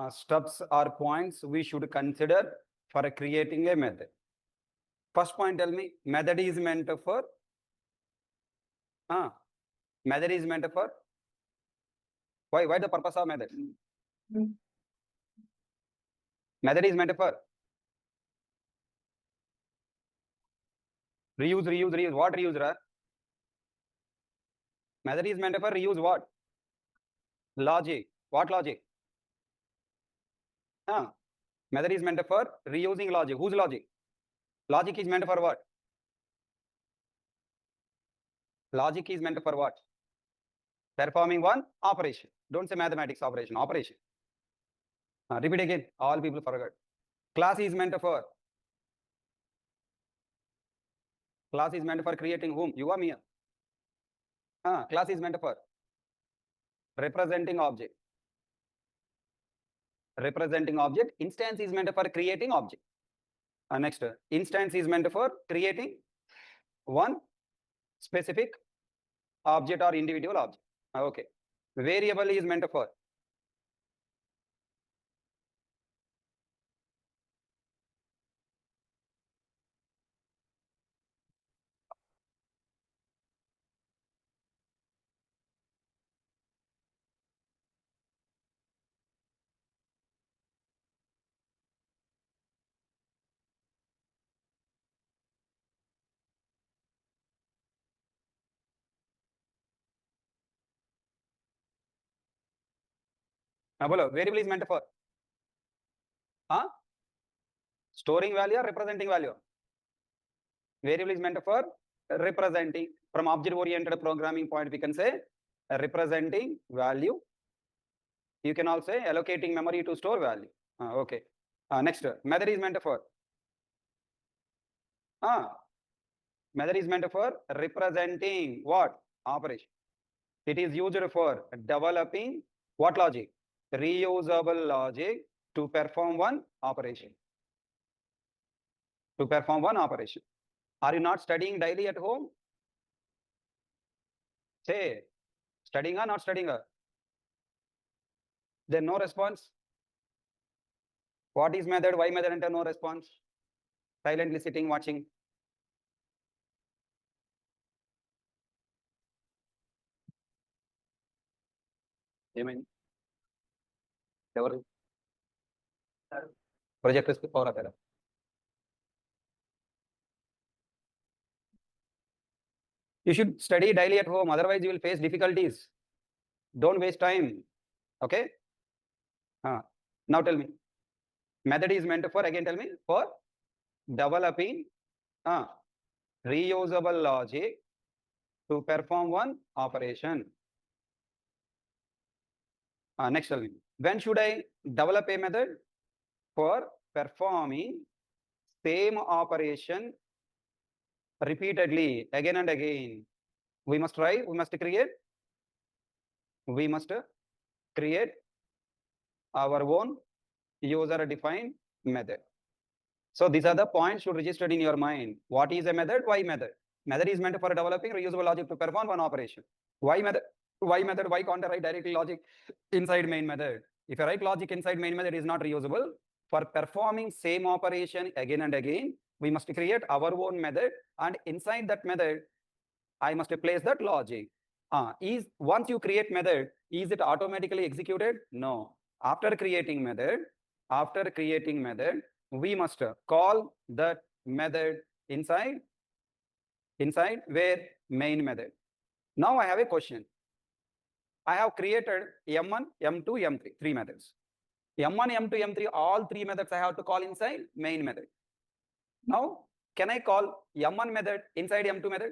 steps or points we should consider for creating a method. First point, tell me, method is meant for method is meant for why the purpose of method? Method is meant for reuse. What reuse, ra? Method is meant for reuse what? Logic. What logic? Method is meant for reusing logic. Whose logic? Logic is meant for what? Logic is meant for what? Performing one operation. Don't say mathematics operation. Operation. Repeat again. All people forgot. Class is meant for. Class is meant for creating whom? You or me? Class is meant for representing object. Representing object. Instance is meant for creating object. Next, instance is meant for creating one specific object or individual object. Okay. Variable is meant for variable is meant for storing value or representing value. Variable is meant for representing. From object oriented programming point, we can say representing value. You can also say allocating memory to store value. Okay. Next, method is meant for method is meant for representing what? Operation. It is used for developing what logic? Reusable logic to perform one operation. To perform one operation. Are you not studying daily at home? Say, studying or not studying? Then no response. What is method? Why method enter no response? Silently sitting, watching. ఏమైంది ఎవరు projectors power ఆపారా you should study daily at home, otherwise you will face difficulties. Don't waste time. Okay. Now tell me, method is meant for, again tell me, for developing reusable logic to perform one operation. Next, tell me, when should I develop a method? For performing same operation repeatedly, again and again. We must create our own user defined method. So these are the points should register in your mind. What is a method? Why method? Method is meant for developing reusable logic to perform one operation. Why method? Why method? Why can't I write directly logic inside main method? If I write logic inside main method, it is not reusable. For performing same operation again and again, we must create our own method, and inside that method, I must place that logic. Once you create method, is it automatically executed? No. After creating method, we must call that method inside where? Main method. Now I have a question. I have created M1, M2, M3, three methods. M1, M2, M3, all three methods I have to call inside main method. Now, can I call M1 method inside M2 method?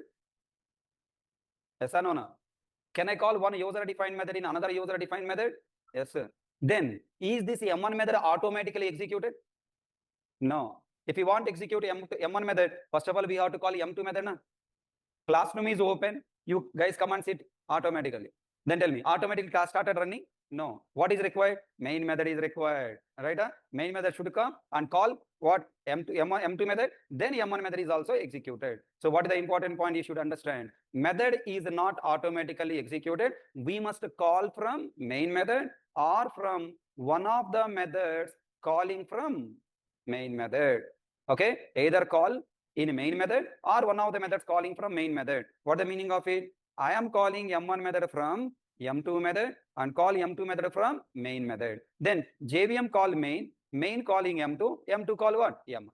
Yes or no? No. Can I call one user defined method in another user defined method? Yes, sir. Then, is this M1 method automatically executed? No. If you want to execute M1 method, first of all, we have to call M2 method. Na? Classroom is open. You guys come and sit automatically. Then tell me, automatically class started running? No. What is required? Main method is required. Right? Main method should come and call what? M2 method. Then M1 method is also executed. So what is the important point you should understand? Method is not automatically executed. We must call from main method or from one of the methods calling from main method. Okay, either call in main method or one of the methods calling from main method. What the meaning of it? I am calling M1 method from M2 method and call M2 method from main method. Then JVM call main, main calling M2, M2 call what? M1.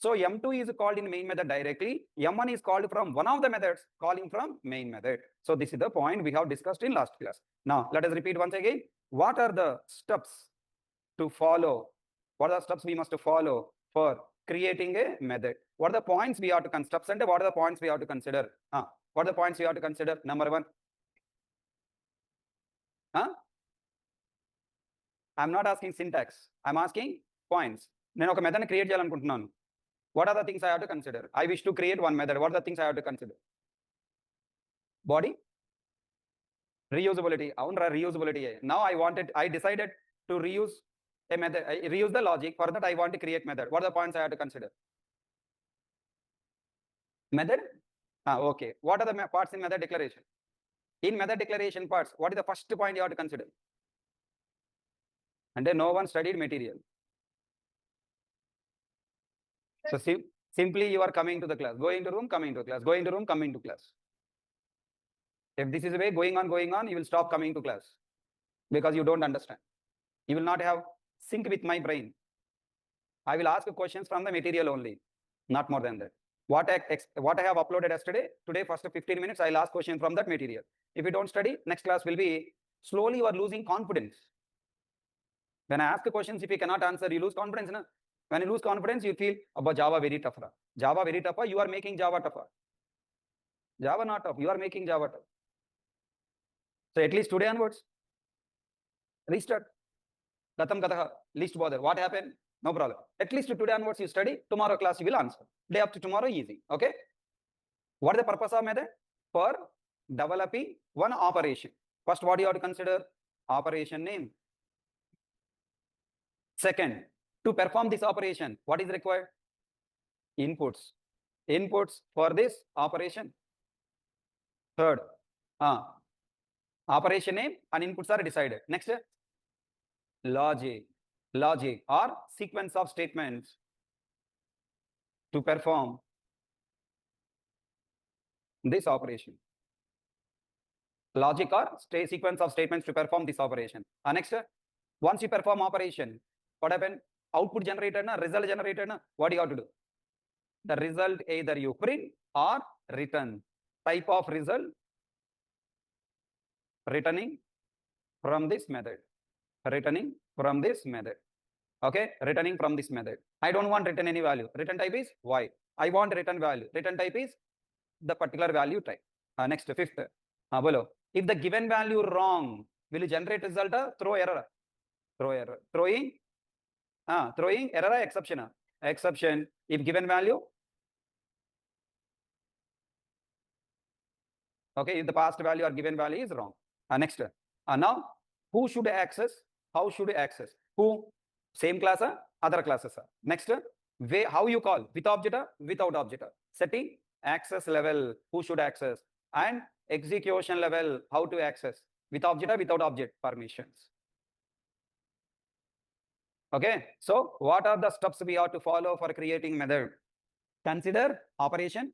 So M2 is called in main method directly. M1 is called from one of the methods calling from main method. So this is the point we have discussed in last class. Now let us repeat once again. What are the steps to follow? What are the steps we must follow for creating a method? What are the points we have to consider? Steps and what are the points we have to consider? What are the points we have to consider? Number one. I'm not asking syntax. I'm asking points. నేను ఒక మెథడ్ని create చేయాలనుకుంటున్నాను. What are the things I have to consider? I wish to create one method. What are the things I have to consider? Body, reusability. Reusability. Now I decided to reuse a method. I reuse the logic. For that, I want to create method. What are the points I have to consider? Method. Okay. What are the parts in method declaration? In method declaration parts, what is the first point you have to consider? And then no one studied material. So simply you are coming to the class, going to room, coming to class, going to room, coming to class. If this is the way going on, you will stop coming to class because you don't understand. You will not have sync with my brain. I will ask questions from the material only, not more than that. What I have uploaded yesterday, today first 15 minutes, I'll ask questions from that material. If you don't study, next class will be slowly you are losing confidence. When I ask questions, if you cannot answer, you lose confidence. Na? When you lose confidence, you feel about Java very tough. Java very tough. You are making Java tougher. Java not tough. You are making Java tough. So at least today onwards, restart. Gatam Gataha, least bother. What happened? No problem. At least today onwards you study. Tomorrow class you will answer. Day after tomorrow easy. Okay. What is the purpose of method? For developing one operation. First, what you have to consider? Operation name. Second, to perform this operation, what is required? Inputs. Inputs for this operation. Third, operation name and inputs are decided. Next, logic. Logic or sequence of statements to perform this operation. Logic or sequence of statements to perform this operation. Next, once you perform operation, what happened? Output generated, result generated, what do you have to do? The result either you print or return. Type of result returning from this method. Returning from this method. Okay, returning from this method. I don't want return any value. Return type is y. I want return value. Return type is the particular value type. Next, fifth. Below. If the given value wrong, will you generate result? Throw error. Throw error. Throwing error exception. Exception if given value. Okay, if the past value or given value is wrong. Next. Now, who should access? How should access? Who? Same class, other classes. Next, how you call? With object, without object. Setting, access level, who should access? And execution level, how to access? With object, without object, permissions. Okay, so what are the steps we have to follow for creating method? Consider operation,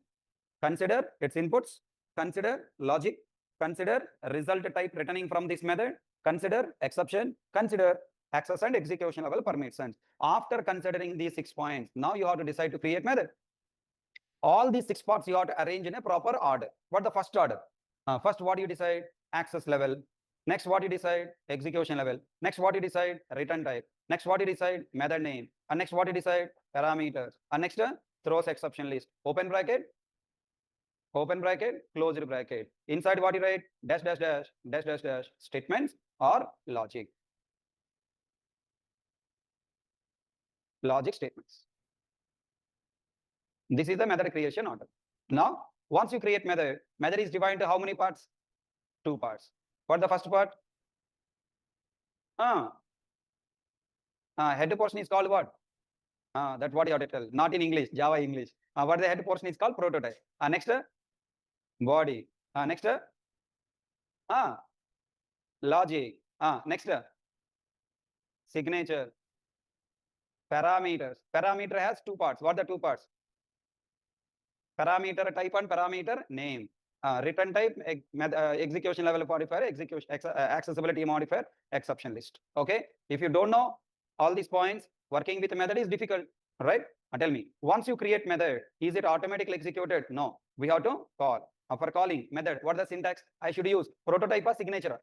consider its inputs, consider logic, consider result type returning from this method, consider exception, consider access and execution level permissions. After considering these 6 points, now you have to decide to create method. All these 6 parts you have to arrange in a proper order. What the first order? First, what do you decide? Access level. Next, what you decide? Execution level. Next, what you decide? Return type. Next, what you decide? Method name. And next, what you decide? Parameters. And next, throws exception list. Open bracket, closed bracket. Inside what you write? Dash, dash, dash, dash, dash, dash, statements or logic. Logic statements. This is the method creation order. Now, once you create method is divided into how many parts? 2 parts. What the first part? Head portion is called what? That's what you have to tell. Not in English, Java English. What the head portion is called? Prototype. Next, body. Next, logic. Next, signature. Parameters. Parameter has two parts. What are the two parts? Parameter type and parameter name. Return type, execution level modifier, accessibility modifier, exception list. Okay. If you don't know all these points, working with a method is difficult, right? Tell me, once you create method, is it automatically executed? No, we have to call. For calling method, what is the syntax I should use? Prototype or signature?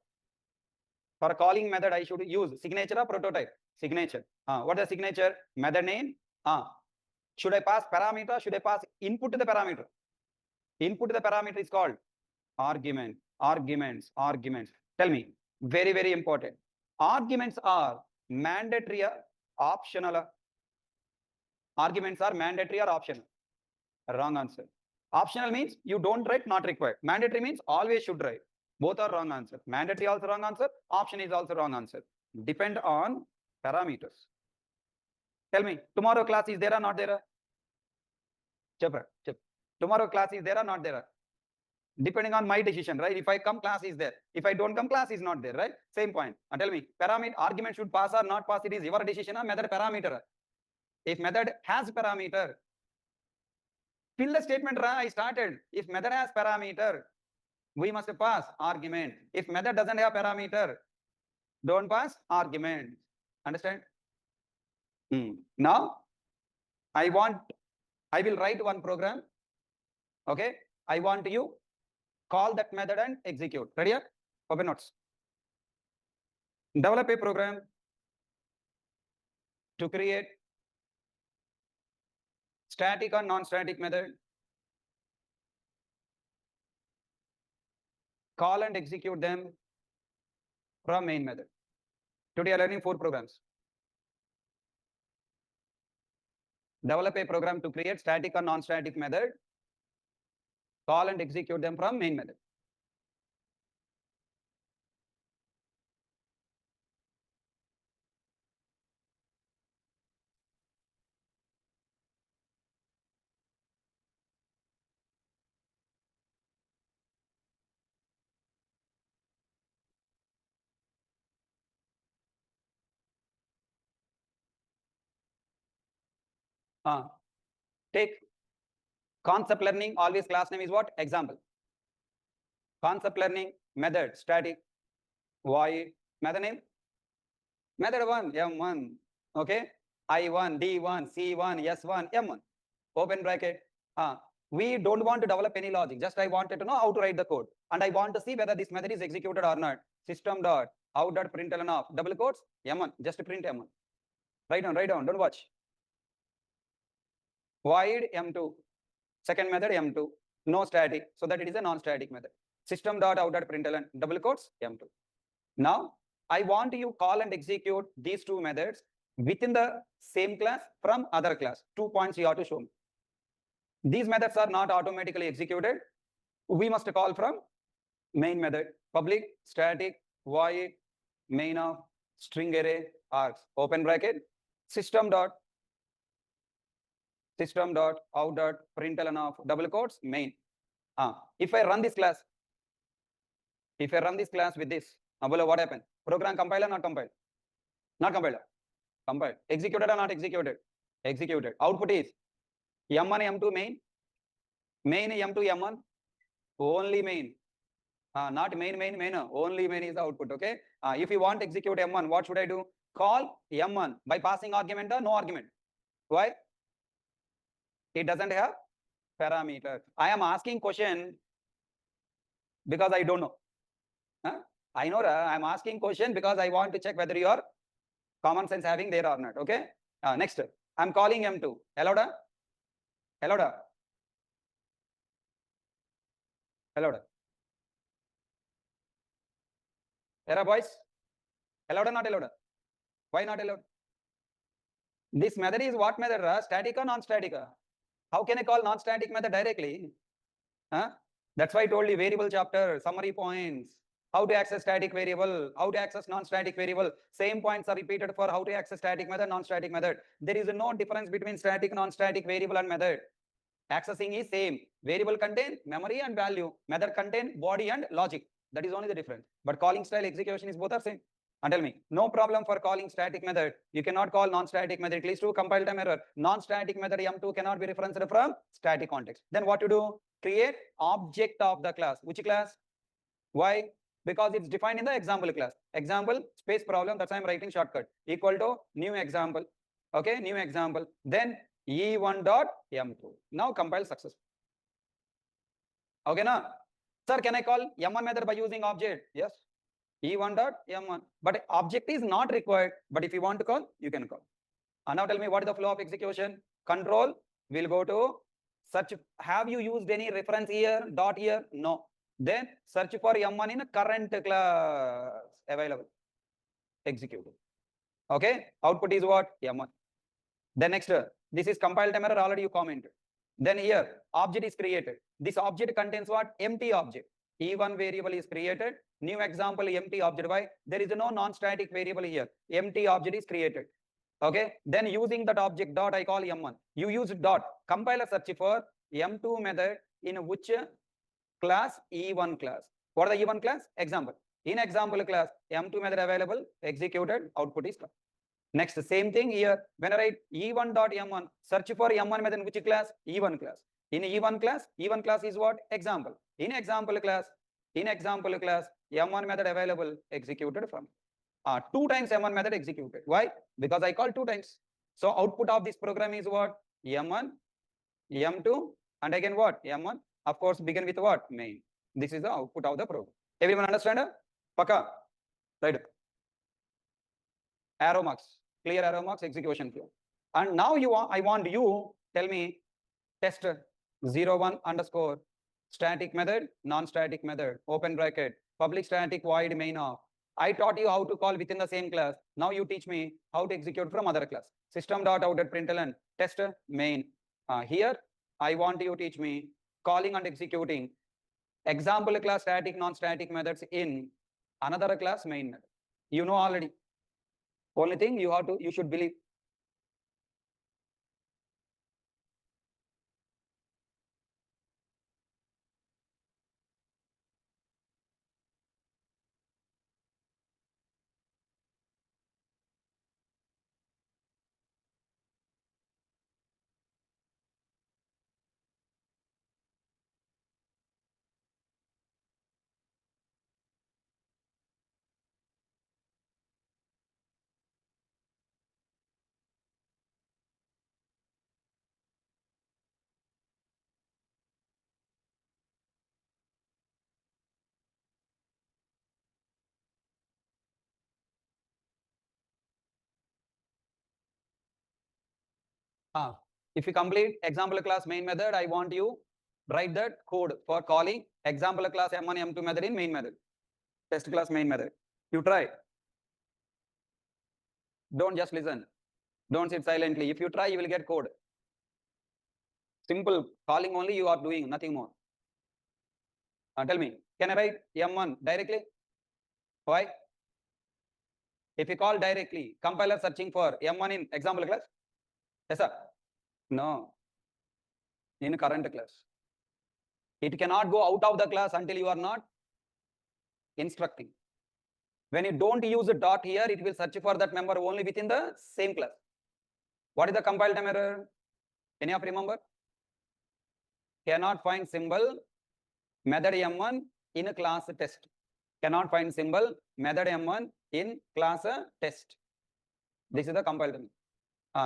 For calling method, I should use signature or prototype? Signature. What is the signature? Method name. Should I pass parameter? Should I pass input to the parameter? Input to the parameter is called argument. Arguments. Tell me, very, very important. Arguments are mandatory or optional? Arguments are mandatory or optional? Wrong answer. Optional means you don't write, not required. Mandatory means always should write. Both are wrong answer. Mandatory also wrong answer. Option is also wrong answer. Depend on parameters. Tell me, tomorrow class is there or not there? Tomorrow class is there or not there? Depending on my decision, right? If I come, class is there. If I don't come, class is not there, right? Same point. Tell me, parameter argument should pass or not pass. It is your decision or method parameter. If method has parameter, fill the statement. I started. If method has parameter, we must pass argument. If method doesn't have parameter, don't pass argument. Understand? Now, I will write one program. Okay. I want you call that method and execute. Ready? Open notes. Develop a program to create static or non-static method. Call and execute them from main method. Today, I'm learning 4 programs. Develop a program to create static or non-static method. Call and execute them from main method. Take concept learning, always class name is what? Example. Concept learning, method, static, void, method name. Method 1, M1. Okay. I1, D1, C1, S1, M1. Open bracket. We don't want to develop any logic. Just I wanted to know how to write the code. And I want to see whether this method is executed or not. System.out.println of double quotes, M1. Just print M1. Write down. Don't watch. Void M2. Second method M2. No static. So that it is a non-static method. System.out.println double quotes M2. Now, I want you call and execute these 2 methods within the same class from other class. 2 points you have to show me. These methods are not automatically executed. We must call from main method. Public, static, void, main of string array, args. Open bracket. System.out.println of double quotes main. If I run this class with this, what happened? Program compiled or not compiled? Not compiled. Compiled. Executed or not executed? Executed. Output is M1, M2 main. Main M2, M1. Only main. Not main. Only main is the output. Okay. If you want to execute M1, what should I do? Call M1 by passing argument or no argument. Why? It doesn't have parameter. I am asking question because I don't know. I know I'm asking question because I want to check whether your common sense having there or not. Okay. Next, I'm calling M2. Hello. There are boys. Allowed or not allowed? Why not allowed? This method is what method? Static or non-static? How can I call non-static method directly? That's why I told you variable chapter, summary points. How to access static variable, how to access non-static variable. Same points are repeated for how to access static method, non-static method. There is no difference between static, non-static, variable and method. Accessing is same. Variable contain memory and value. Method contain body and logic. That is only the difference. But calling style, execution is both are same. And tell me, no problem for calling static method. You cannot call non-static method. It leads to compile time error. Non-static method M2 cannot be referenced from static context. Then what to do? Create object of the class. Which class? Why? Because it's defined in the example class. Example space problem. That's why I'm writing shortcut. Equal to new example. Okay, new example. Then E1 dot M2. Now compile successful. Okay, now, sir, can I call M1 method by using object? Yes. E1 dot M1. But object is not required. But if you want to call, you can call. And now tell me what is the flow of execution? Control will go to search. Have you used any reference here? Dot here? No. Then search for M1 in a current class available. Execute. Okay. Output is what? M1. Then next, this is compile time error. Already you commented. Then here object is created. This object contains what? Empty object. E1 variable is created. New example empty object. Why? There is no non-static variable here. Empty object is created. Okay. Then using that object dot I call M1. You use dot. Compiler search for M2 method in which class? E1 class. What are the E1 class? Example. In example class M2 method available, executed, output is come. Next, same thing here. When I write E1 dot M1, search for M1 method in which class? E1 class. In E1 class is what? Example. In example class, M1 method available, executed from. 2 times M1 method executed. Why? Because I call 2 times. So output of this program is what? M1, M2, and again what? M1. Of course, begin with what? Main. This is the output of the program. Everyone understand? Paka? Right. Arrow marks, clear arrow marks, execution flow. And now I want you tell me test 01 underscore static method, non-static method, open bracket, public static void main of. I taught you how to call within the same class. Now you teach me how to execute from other class. System.out.println test main. Here I want you to teach me calling and executing example class static, non-static methods in another class main method. You know already. Only thing you should believe. If you complete example class main method, I want you write that code for calling example class M1, M2 method in main method. Test class main method. You try. Don't just listen. Don't sit silently. If you try, you will get code. Simple calling only you are doing, nothing more. Tell me, can I write M1 directly? Why? If you call directly, compiler searching for M1 in example class? Yes, sir. No. In current class. It cannot go out of the class until you are not instructing. When you don't use a dot here, it will search for that member only within the same class. What is the compile time error? Any of remember? Cannot find symbol method M1 in a class test. Cannot find symbol method M1 in class test. This is the compile time.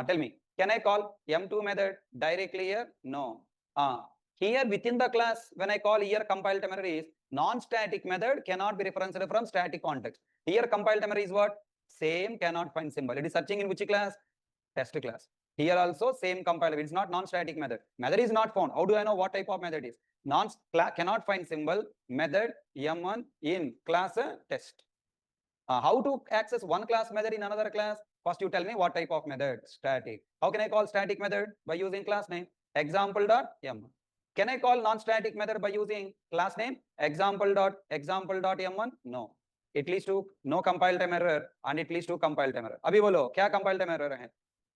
Tell me, can I call M2 method directly here? No. Here within the class, when I call here compile time error is non-static method cannot be referenced from static context. Here compile time error is what? Same cannot find symbol. It is searching in which class? Test class. Here also same compiler. It's not non-static method. Method is not found. How do I know what type of method is? Cannot find symbol method M1 in class test. How to access one class method in another class? First you tell me what type of method? Static. How can I call static method? By using class name example.m1. Can I call non-static method by using class name example.m1? No. It leads to no compile time error and it leads to compile time error. Abhi bolo, kya compile time error hai?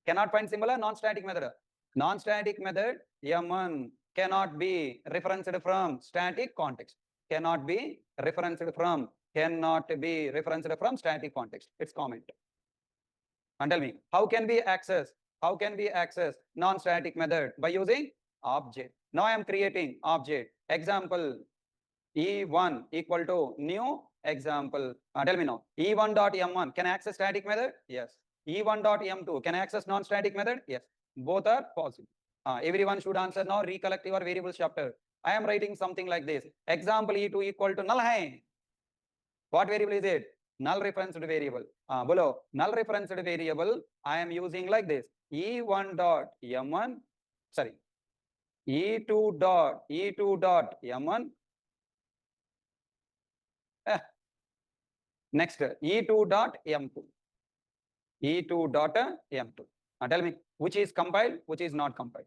Cannot find symbol or non-static method? Non-static method M1 cannot be referenced from static context. Cannot be referenced from cannot be referenced from static context. It's comment. And tell me, how can we access non-static method? By using object. Now I am creating object. Example E1 equal to new example. Tell me now, E1.M1 can access static method? Yes. E1.M2 can access non-static method? Yes. Both are possible. Everyone should answer now. Recollect your variables chapter. I am writing something like this. Example E2 equal to null hai. What variable is it? Null referenced variable. Below null referenced variable, I am using like this. E1 dot M1, sorry, E2 dot M1. Next, E2 dot M2. E2 dot M2. Tell me which is compiled, which is not compiled.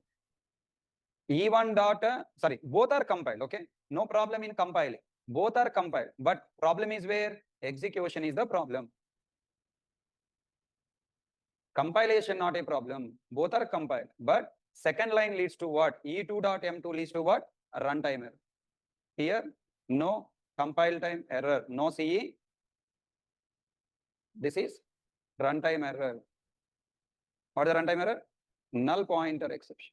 E1 dot, sorry, both are compiled, okay? No problem in compiling. Both are compiled, but problem is where execution is the problem. Compilation not a problem. Both are compiled, but second line leads to what? E2 dot M2 leads to what? A runtime error. Here, no compile time error, no CE. This is runtime error. What is the runtime error? Null pointer exception.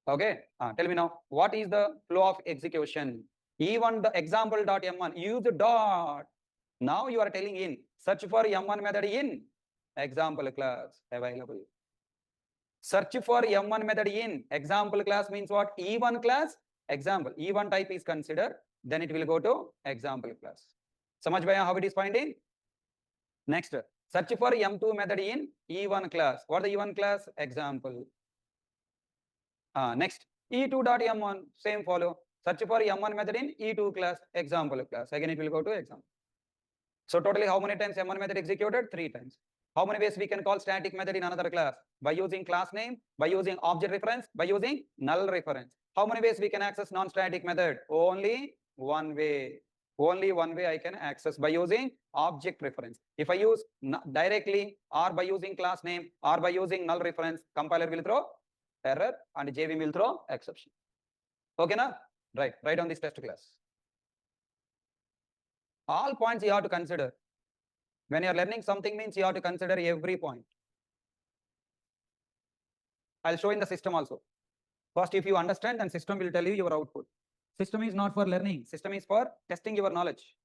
Okay, tell me now, what is the flow of execution? E1 the example dot M1 use the dot. Now you are telling in search for M1 method in example class available. Search for M1 method in example class means what? E1 class example. E1 type is considered, then it will go to example class. Samajh bhaiya how it is finding? Next, search for M2 method in E1 class. What is the E1 class? Example. Next, E2.M1, same follow. Search for M1 method in E2 class, example class. Again, it will go to example. So totally how many times M1 method executed? 3 times. How many ways we can call static method in another class? By using class name, by using object reference, by using null reference. How many ways we can access non-static method? Only one way. Only one way I can access by using object reference. If I use directly or by using class name or by using null reference, compiler will throw error and JVM will throw exception. Okay, na? Right. Write on this test class. All points you have to consider. When you are learning something means you have to consider every point. I'll show in the system also. First, if you understand, then system will tell you your output. System is not for learning. System is for testing your knowledge.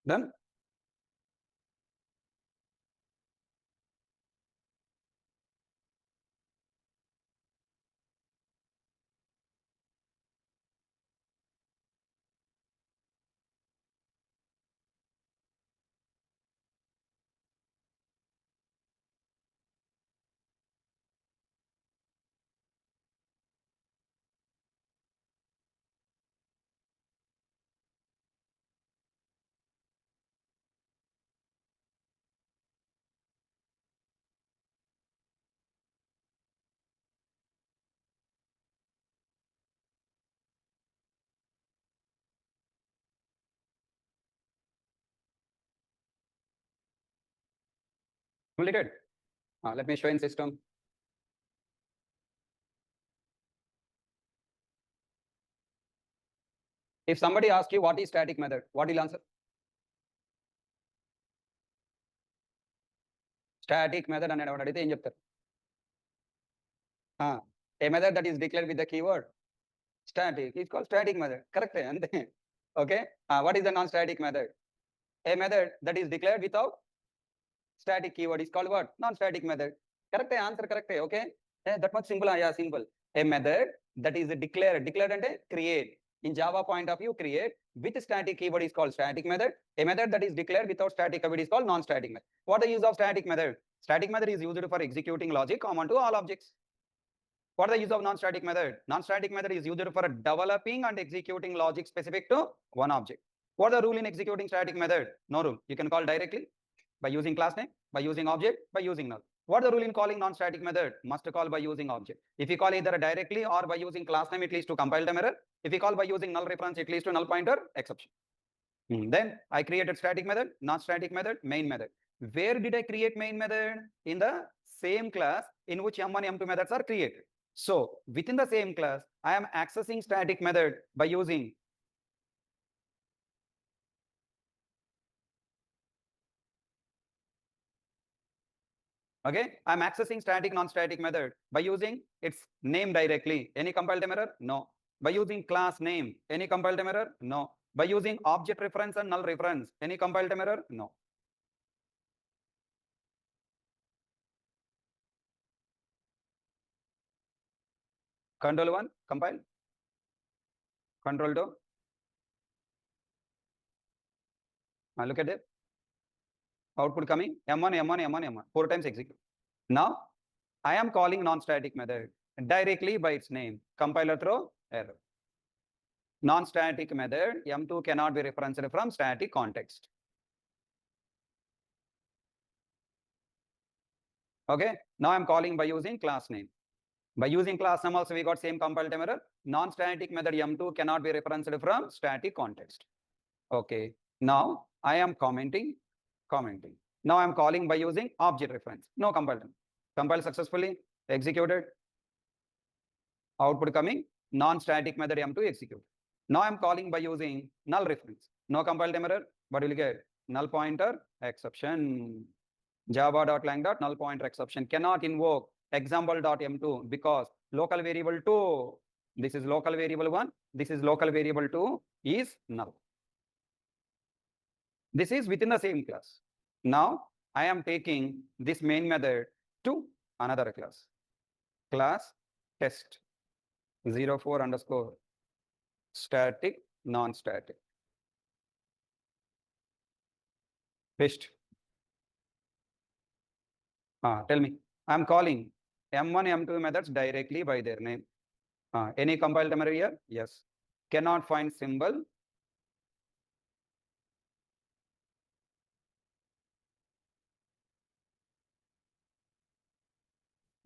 Done? Completed. Let me show in system. If somebody asks you what is static method, what will answer? Static method and అడిగితే ఏం చెప్తారు? A method that is declared with the keyword static is called static method. Correct? Okay. What is the non-static method? A method that is declared without static keyword is called what? Non-static method. Correct? Answer correct. Okay. That much simple. Yeah, simple. A method that is declared. Declared and create. In Java point of view, create with static keyword is called static method. A method that is declared without static keyword is called non-static method. What is the use of static method? Static method is used for executing logic common to all objects. What is the use of non-static method? Non-static method is used for developing and executing logic specific to one object. What is the rule in executing static method? No rule. You can call directly by using class name, by using object, by using null. What is the rule in calling non-static method? Must call by using object. If you call either directly or by using class name, it leads to compile time error. If you call by using null reference, it leads to null pointer exception. Then I created static method, non-static method, main method. Where did I create main method? In the same class in which M1, M2 methods are created. So within the same class, I am accessing static method by using okay, I'm accessing static non-static method by using its name directly. Any compile time error? No. By using class name, any compile time error? No. By using object reference and null reference, any compile time error? No. Control 1, compile. Control 2. Look at it. Output coming M1, M1, M1, M1. 4 times execute. Now, I am calling non-static method directly by its name. Compiler throw error. Non-static method M2 cannot be referenced from static context. Okay. Now I'm calling by using class name. By using class name also we got same compile time error. Non-static method M2 cannot be referenced from static context. Okay. Now I am commenting. Now I'm calling by using object reference. No compile time. Compile successfully. Executed. Output coming. Non-static method M2 execute. Now I'm calling by using null reference. No compile time error, but you'll get null pointer exception. Java.lang null pointer exception cannot invoke example.m2 because local variable 2, this is local variable 1, this is local variable 2 is null. This is within the same class. Now I am taking this main method to another class. Class test 04 underscore static non-static. Paste. Tell me. I'm calling M1, M2 methods directly by their name. Any compile time error here? Yes. Cannot find symbol.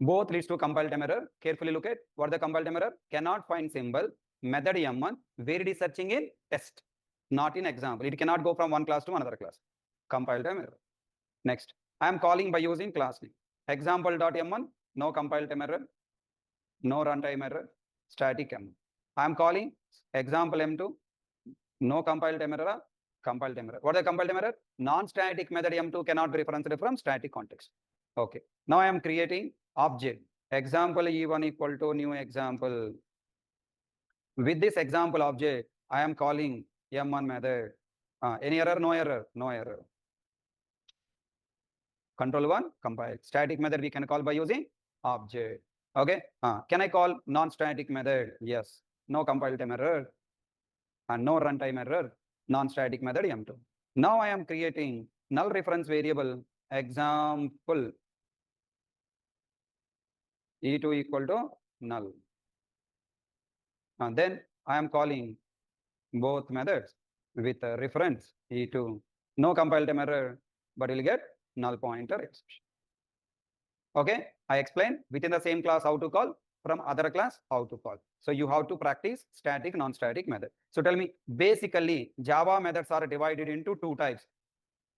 Both leads to compile time error. Carefully look at what the compile time error. Cannot find symbol. Method M1 where it is searching in test, not in example. It cannot go from one class to another class. Compile time error. Next, I am calling by using class name. Example.m1, no compile time error, no runtime error, static M1. I am calling example M2, no compile time error, compile time error. What is the compile time error? Non-static method M2 cannot be referenced from static context. Okay. Now I am creating object. Example E1 equal to new example. With this example object, I am calling M1 method. Any error? No error. No error. Control 1, compile. Static method we can call by using object. Okay. Can I call non-static method? Yes. No compile time error and no runtime error. Non-static method M2. Now I am creating null reference variable example E2 equal to null. And then I am calling both methods with a reference E2. No compile time error, but you'll get null pointer exception. Okay, I explained within the same class how to call, from other class how to call. So you have to practice static, non-static method. So tell me, basically Java methods are divided into two types,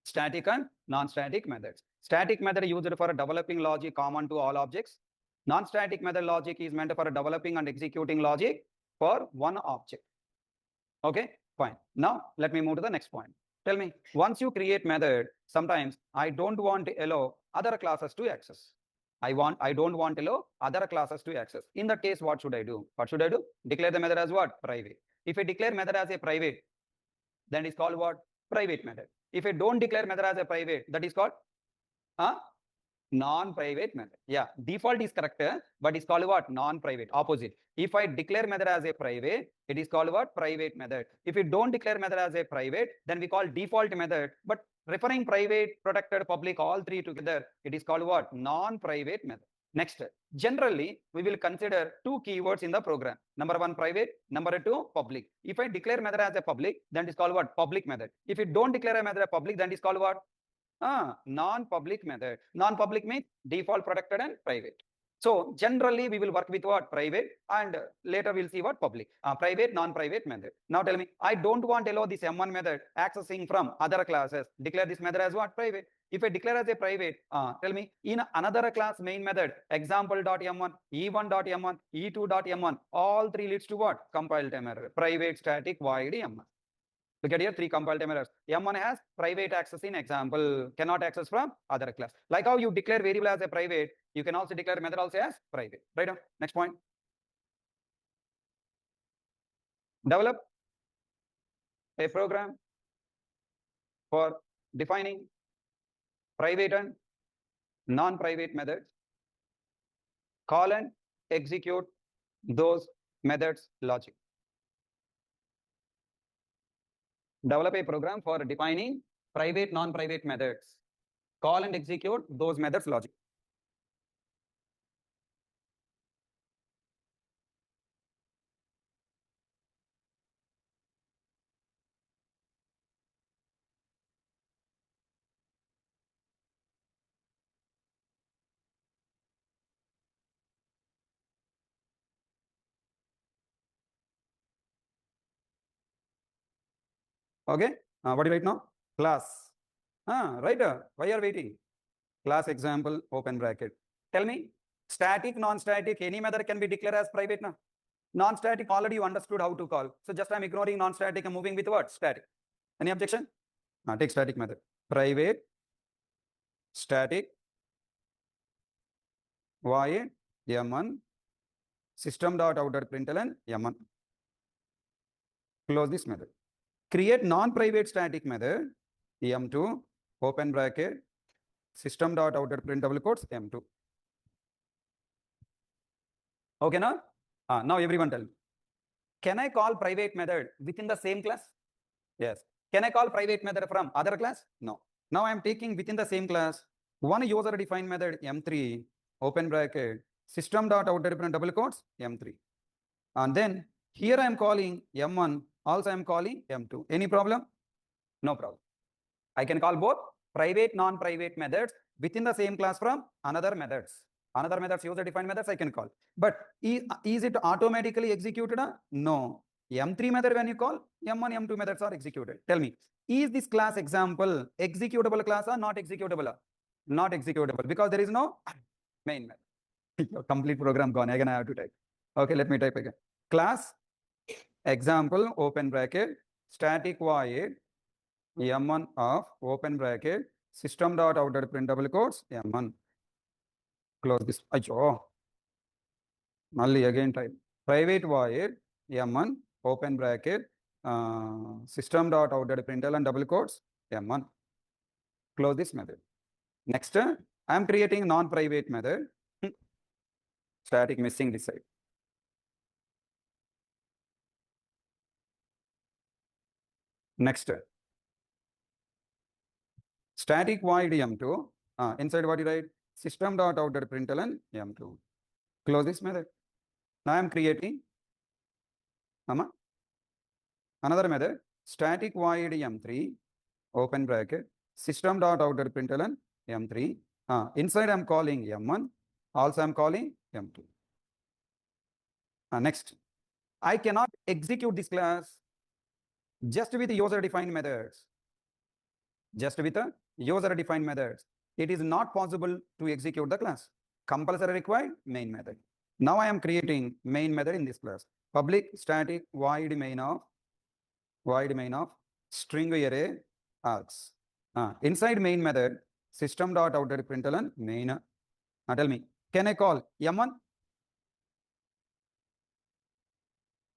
static and non-static methods. Static method used for developing logic common to all objects. Non-static method logic is meant for developing and executing logic for one object. Okay, fine. Now let me move to the next point. Tell me, once you create method, sometimes I don't want to allow other classes to access. I don't want to allow other classes to access. In that case, what should I do? What should I do? Declare the method as what? Private. If I declare method as a private, then it's called what? Private method. If I don't declare method as a private, that is called non-private method. Yeah, default is correct, but it's called what? Non-private, opposite. If I declare method as a private, it is called what? Private method. If we don't declare method as a private, then we call default method, but referring private, protected, public, all three together, it is called what? Non-private method. Next, generally, we will consider two keywords in the program. Number one, private. Number two, public. If I declare method as a public, then it is called what? Public method. If you don't declare a method as public, then it is called what? Non-public method. Non-public means default, protected, and private. So generally we will work with what? Private, and later we'll see what? Public. Private, non-private method. Now tell me, I don't want to allow this M1 method accessing from other classes. Declare this method as what? Private. If I declare as a private, tell me, in another class main method, example.m1, e1.m1, e2.m1, all three leads to what? Compile time error. Private, static, void, M1. Look at here, three compile time errors. M1 has private access in example, cannot access from other class. Like how you declare variable as a private, you can also declare method also as private. Right on. Next point. Develop a program for defining private and non-private methods. Call and execute those methods logic. Develop a program for defining private, non-private methods. Call and execute those methods logic. Okay. What do you write now? Class. Right. Why are waiting? Class example, open bracket. Tell me, static, non-static, any method can be declared as private now. Non-static, already you understood how to call. So just I'm ignoring non-static and moving with what? Static. Any objection? Take static method. Private, static, void, M1, system.out.println, M1. Close this method. Create non-private static method, M2, open bracket, system.out.print double quotes, M2. Okay, now? Now everyone tell me. Can I call private method within the same class? Yes. Can I call private method from other class? No. Now I am taking within the same class one user defined method M3, open bracket, system.out.print double quotes, M3. And then here I am calling M1, also I am calling M2. Any problem? No problem. I can call both private, non-private methods within the same class from another methods. Another methods, user defined methods I can call. But is it automatically executed? No. M3 method when you call, M1, M2 methods are executed. Tell me, is this class example executable class or not executable? Not executable because there is no main method. Your complete program gone. Again, I have to type. Okay, let me type again. Class example, open bracket, static void, M1 of open bracket, system.out.print double quotes, M1. Close this. Acho. Malli again type. Private void, M1, open bracket, system dot out dot println and double quotes M1. Close this method. Next, I am creating non-private method. Static missing this side. Next, static void M2. Inside what you write? System dot out dot println M2. Close this method. Now I am creating another method. Static void M3. Open bracket. System dot out dot println M3. Inside I am calling M1. Also I am calling M2. Next, I cannot execute this class just with user-defined methods. Just with a user-defined methods. It is not possible to execute the class. Compulsory required main method. Now I am creating main method in this class. Public static void main of string array args. Inside main method, system dot out dot println main. Tell me, can I call M1?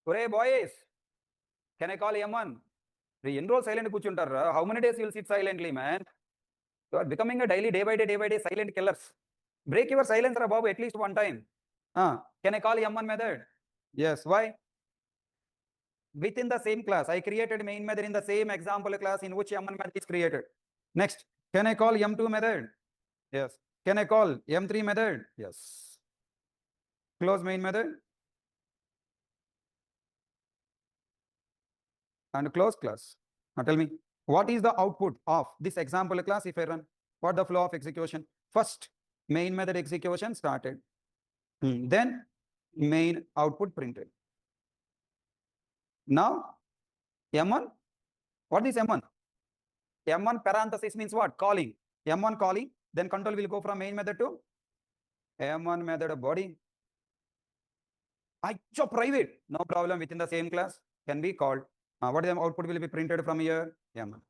Hooray, boys! Can I call M1? Enroll silent kuchuntarra. How many days you will sit silently, man? You are becoming a day by day silent killers. Break your silence, Babu, at least one time. Can I call M1 method? Yes. Why? Within the same class, I created main method in the same example class in which M1 method is created. Next, can I call M2 method? Yes. Can I call M3 method? Yes. Close main method. And close class. Now tell me, what is the output of this example class if I run? What the flow of execution? First, main method execution started. Then main output printed. Now, M1, what is M1? M1 parenthesis means what? Calling. M1 calling, then control will go from main method to M1 method body. Private, no problem, within the same class can be called. What is the output will be printed from here? M1.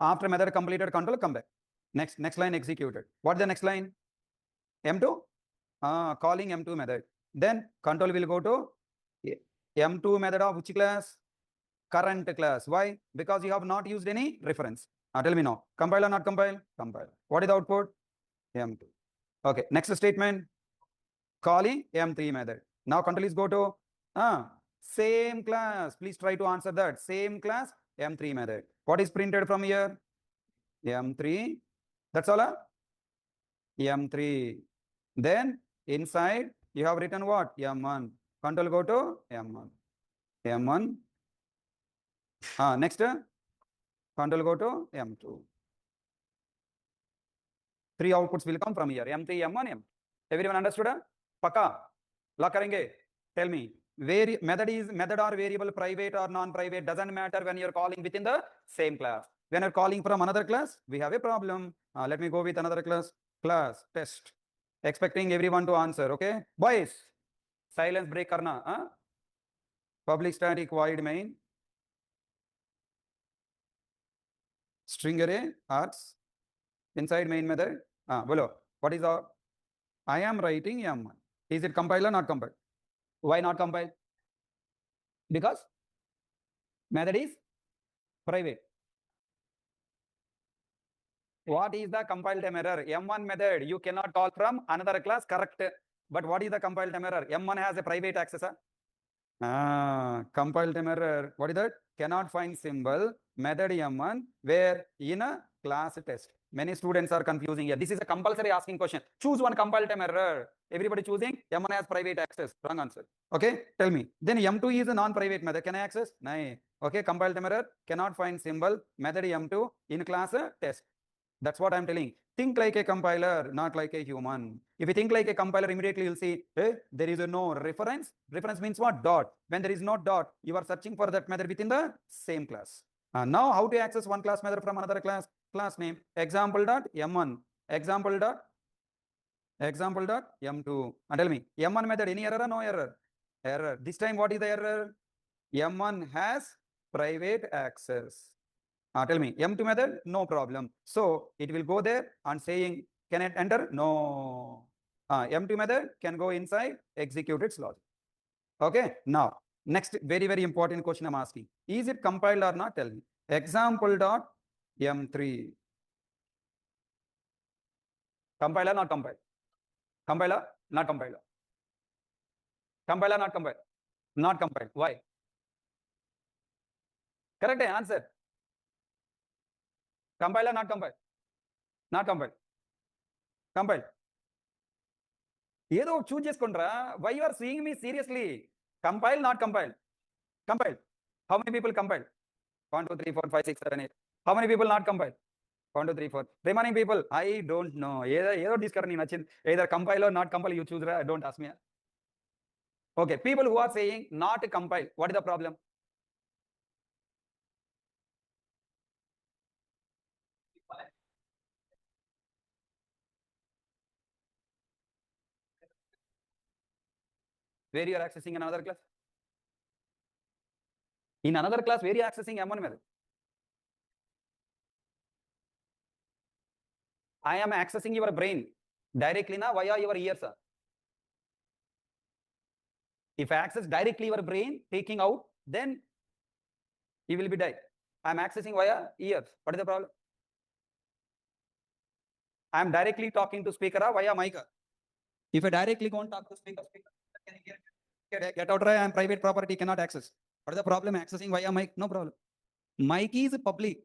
After method completed, control come back. Next line executed. What is the next line? M2? Calling M2 method. Then control will go to M2 method of which class? Current class. Why? Because you have not used any reference. Tell me now. Compile or not compile? Compile. What is the output? M2. Okay. Next statement. Calling M3 method. Now control is go to same class. Please try to answer that. Same class M3 method. What is printed from here? M3. That's all. M3. Then inside you have written what? M1. Control go to M1. M1. Next, control go to M2. 3 outputs will come from here. M3, M1, M2. Everyone understood? Paka? Lock karenge. Tell me. Method or variable, private or non-private, doesn't matter when you're calling within the same class. When you're calling from another class, we have a problem. Let me go with another class. Class test. Expecting everyone to answer. Okay, boys. Silence break karna. Public static void main. String array args. Inside main method. Below. What is our? I am writing M1. Is it compiled or not compiled? Why not compiled? Because method is private. What is the compile time error? M1 method you cannot call from another class, correct? But what is the compile time error? M1 has a private access. Compile time error. What is that? Cannot find symbol method M1 where in a class test. Many students are confusing here. This is a compulsory asking question. Choose one compile time error. Everybody choosing M1 has private access. Wrong answer. Okay, tell me. Then M2 is a non-private method. Can I access? No. Okay, compile time error. Cannot find symbol method M2 in class test. That's what I'm telling. Think like a compiler, not like a human. If you think like a compiler, immediately you'll see, hey, there is no reference. Reference means what? Dot. When there is no dot, you are searching for that method within the same class. Now, how to access one class method from another class? Class name example.m1, example.m2. And tell me, M1 method, any error or no error? Error. This time, what is the error? M1 has private access. Tell me, M2 method, no problem. So it will go there and saying, can it enter? No. M2 method can go inside, execute its logic. Okay, now Next, very, very important question I'm asking. Is it compiled or not? Tell me. Example dot M3. Compiler, not compiled. Compiler, not compiled. Compiler, not compiled. Not compiled. Why? Correct answer. Compiler, not compiled. Not compiled. Compiled. ఏదో choose చేసుకుంటారా why you are seeing me seriously compile not compile compile how many people compile 1 2 3 4 5 6 7 8 how many people not compile 1 2 3 4 remaining people I don't know ఏదో డిస్కర్ నీకు నచ్చింది either compile or not compile you choose రా don't ask me okay people who are saying not compile what is the problem where you are accessing in another class in another class where you are accessing m1 method I am accessing your brain directly na via your ears sir. If I access directly your brain taking out then you will be died I am accessing via ears what is the problem I am directly talking to speaker via mic if I directly go and talk to speaker get out right I am private property cannot access what is the problem accessing via mic no problem mic is public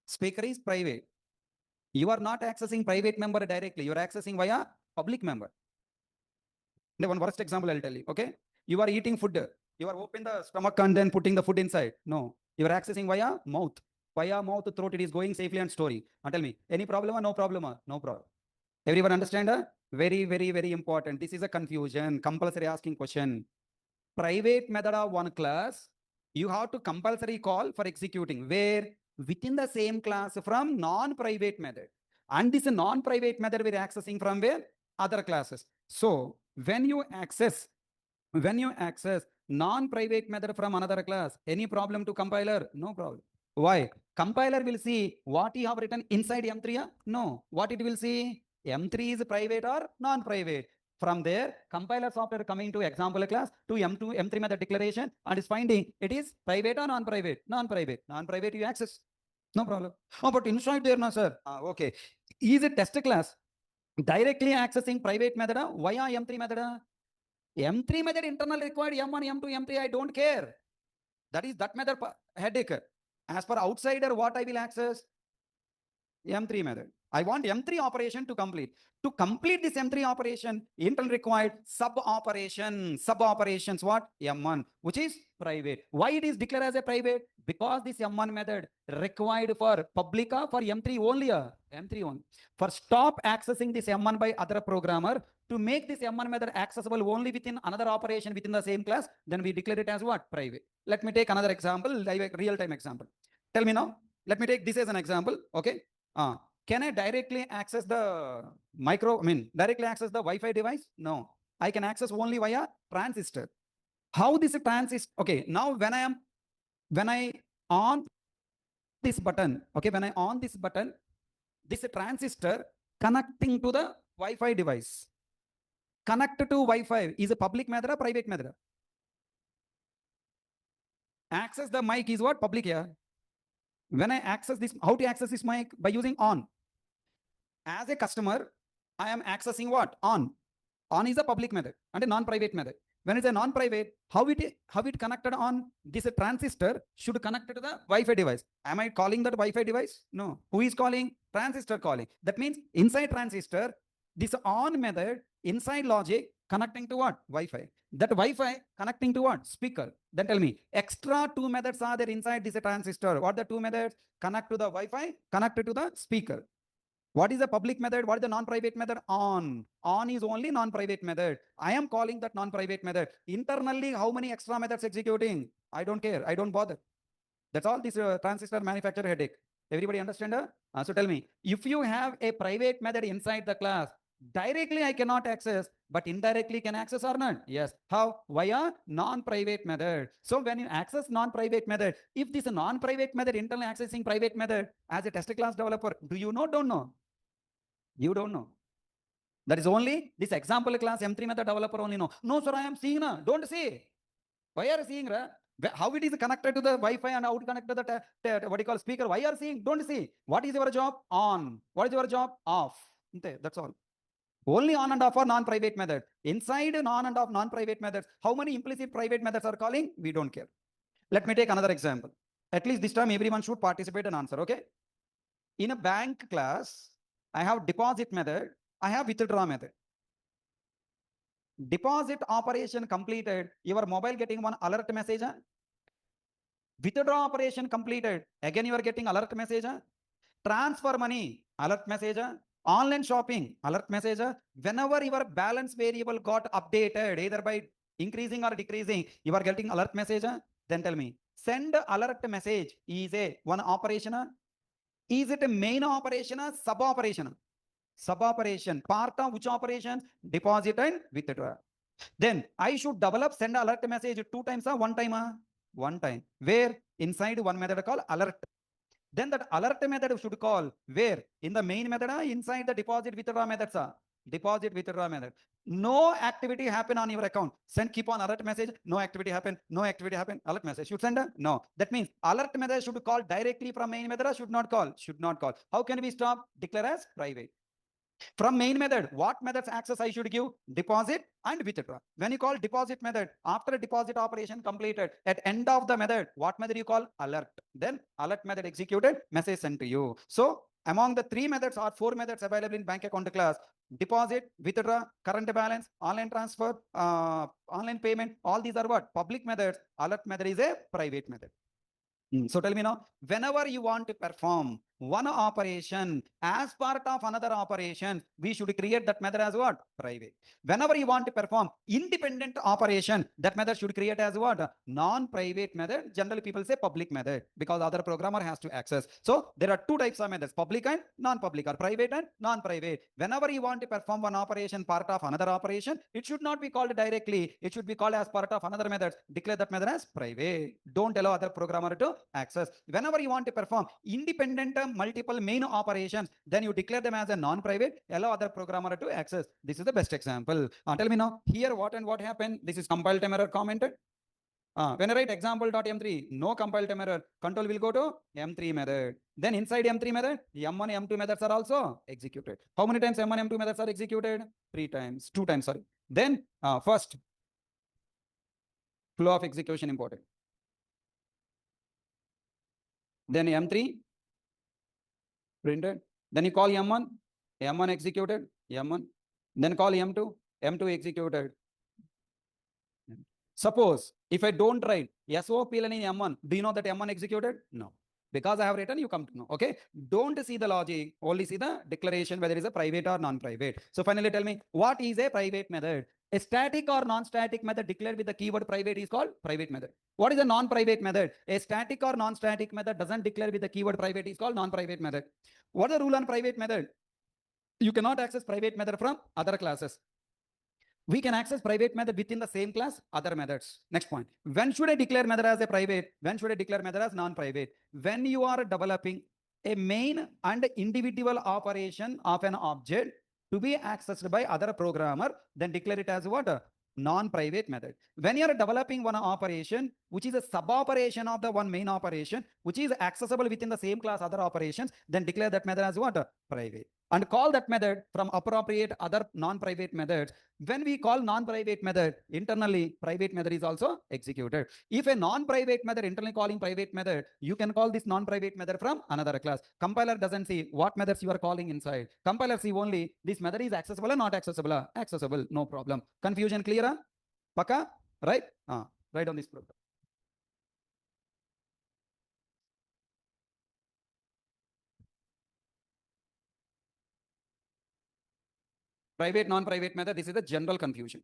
speaker is private you are not accessing private member directly you are accessing via public member the one worst example I'll tell you okay you are eating food you are opening the stomach and then putting the food inside no you are accessing via mouth throat it is going safely and story and tell me any problem or no problem no problem everyone understand very very very important this is a confusion compulsory asking question private method of one class you have to compulsory call for executing where within the same class from non-private method and this non-private method we're accessing from where other classes so when you access non-private method from another class any problem to compiler no problem why compiler will see what you have written inside m3 no what it will see m3 is private or non-private from there compiler software coming to example class to m2 m3 method declaration and is finding it is private or non-private you access no problem oh but inside there no sir okay is it test class directly accessing private method via m3 method m3 method internal required m1 m2 m3 I don't care that is that method headache as per outsider what I will access m3 method I want m3 operation to complete this m3 operation internal required sub operations what m1 which is private why it is declared as a private because this m1 method required for public for m3 only m3 only for stop accessing this m1 by other programmer to make this m1 method accessible only within another operation within the same class then we declare it as what private let me take another example like real time example tell me now let me take this as an example okay can I directly access the directly access the Wi-Fi device? No, I can access only via transistor. How this transistor? Okay, now when I on this button, okay, when I on this button, this transistor connecting to the Wi-Fi device. Connect to Wi-Fi is a public method or private method? Access the mic is what? Public here. When I access this, how to access this mic? By using on. As a customer, I am accessing what? On. On is a public method and a non-private method. When it's a non-private, how it connected on this transistor should connect to the Wi-Fi device. Am I calling that Wi-Fi device? No. Who is calling? Transistor calling. That means inside transistor, this on method, inside logic, connecting to what? Wi-Fi. That Wi-Fi connecting to what? Speaker. Then tell me, extra two methods are there inside this transistor. What are the two methods? Connect to the Wi-Fi, connect to the speaker. What is the public method? What is the non-private method? On. On is only non-private method. I am calling that non-private method. Internally, how many extra methods executing? I don't care. I don't bother. That's all this transistor manufacturer headache. Everybody understand? So tell me, if you have a private method inside the class, directly I cannot access, but indirectly can access or not? Yes. How? Via non-private method. So when you access non-private method, if this non-private method internally accessing private method as a test class developer, do you know? Don't know. You don't know. That is only this example class M3 method developer only know. No, sir, I am seeing. Don't say. Why are you seeing? How it is connected to the Wi-Fi and how it connected to the what you call speaker? Why are you seeing? Don't see. What is your job? On. What is your job? Off. That's all. Only on and off are non-private method. Inside on and off non-private methods, how many implicit private methods are calling? We don't care. Let me take another example. At least this time everyone should participate and answer, okay? In a bank class, I have deposit method, I have withdraw method. Deposit operation completed, your mobile getting one alert message. Withdraw operation completed, again you are getting alert message. Transfer money, alert message. Online shopping, alert message. Whenever your balance variable got updated, either by increasing or decreasing, you are getting alert message. Then tell me, send alert message is a one operation. Is it a main operation or sub operation? Sub operation. Part of which operation? Deposit and withdraw. Then I should develop send alert message 2 times or 1 time? 1 time. Where? Inside one method called alert. Then that alert method should call where? In the main method, inside the deposit withdraw methods. Deposit withdraw method. No activity happen on your account. Send keep on alert message. No activity happen. No activity happen. Alert message. Should send? No. That means alert method should call directly from main method or should not call? Should not call. How can we stop? Declare as private. From main method, what methods access I should give? Deposit and withdraw. When you call deposit method, after deposit operation completed, at end of the method, what method you call? Alert. Then alert method executed, message sent to you. So among the 3 methods or 4 methods available in bank account class, deposit, withdraw, current balance, online transfer, online payment, all these are what? Public methods. Alert method is a private method. So tell me now, whenever you want to perform one operation as part of another operation, we should create that method as what? Private. Whenever you want to perform independent operation, that method should create as what? Non-private method. Generally people say public method because other programmer has to access. So there are 2 types of methods, public and non-public, or private and non-private. Whenever you want to perform one operation part of another operation, it should not be called directly. It should be called as part of another method. Declare that method as private. Don't allow other programmer to access. Whenever you want to perform independent multiple main operations, then you declare them as a non-private, allow other programmer to access. This is the best example. Tell me now, here what and what happened? This is compile time error commented. When I write example.m3, no compile time error, control will go to M3 method. Then inside M3 method, M1, M2 methods are also executed. How many times M1, M2 methods are executed? 3 times, 2 times, sorry. Then first, flow of execution important. Then M3 printed. Then you call M1, M1 executed, M1. Then call M2, M2 executed. Suppose if I don't write SOPL in M1, do you know that M1 executed? No. Because I have written, you come to know. Okay. Don't see the logic, only see the declaration whether it is a private or non-private. So finally tell me, what is a private method? A static or non-static method declared with the keyword private is called private method. What is a non-private method? A static or non-static method doesn't declare with the keyword private is called non-private method. What is the rule on private method? You cannot access private method from other classes. We can access private method within the same class, other methods. Next point. When should I declare method as a private? When should I declare method as non-private? When you are developing a main and individual operation of an object to be accessed by other programmer, then declare it as what? Non-private method. When you are developing one operation, which is a sub-operation of the one main operation, which is accessible within the same class other operations, then declare that method as what? Private. And call that method from appropriate other non-private methods. When we call non-private method, internally private method is also executed. If a non-private method internally calling private method, you can call this non-private method from another class. Compiler doesn't see what methods you are calling inside. Compiler see only this method is accessible or not accessible. Accessible, no problem. Confusion clear? Paka? Right? Right on this program. Private, non-private method, this is the general confusion.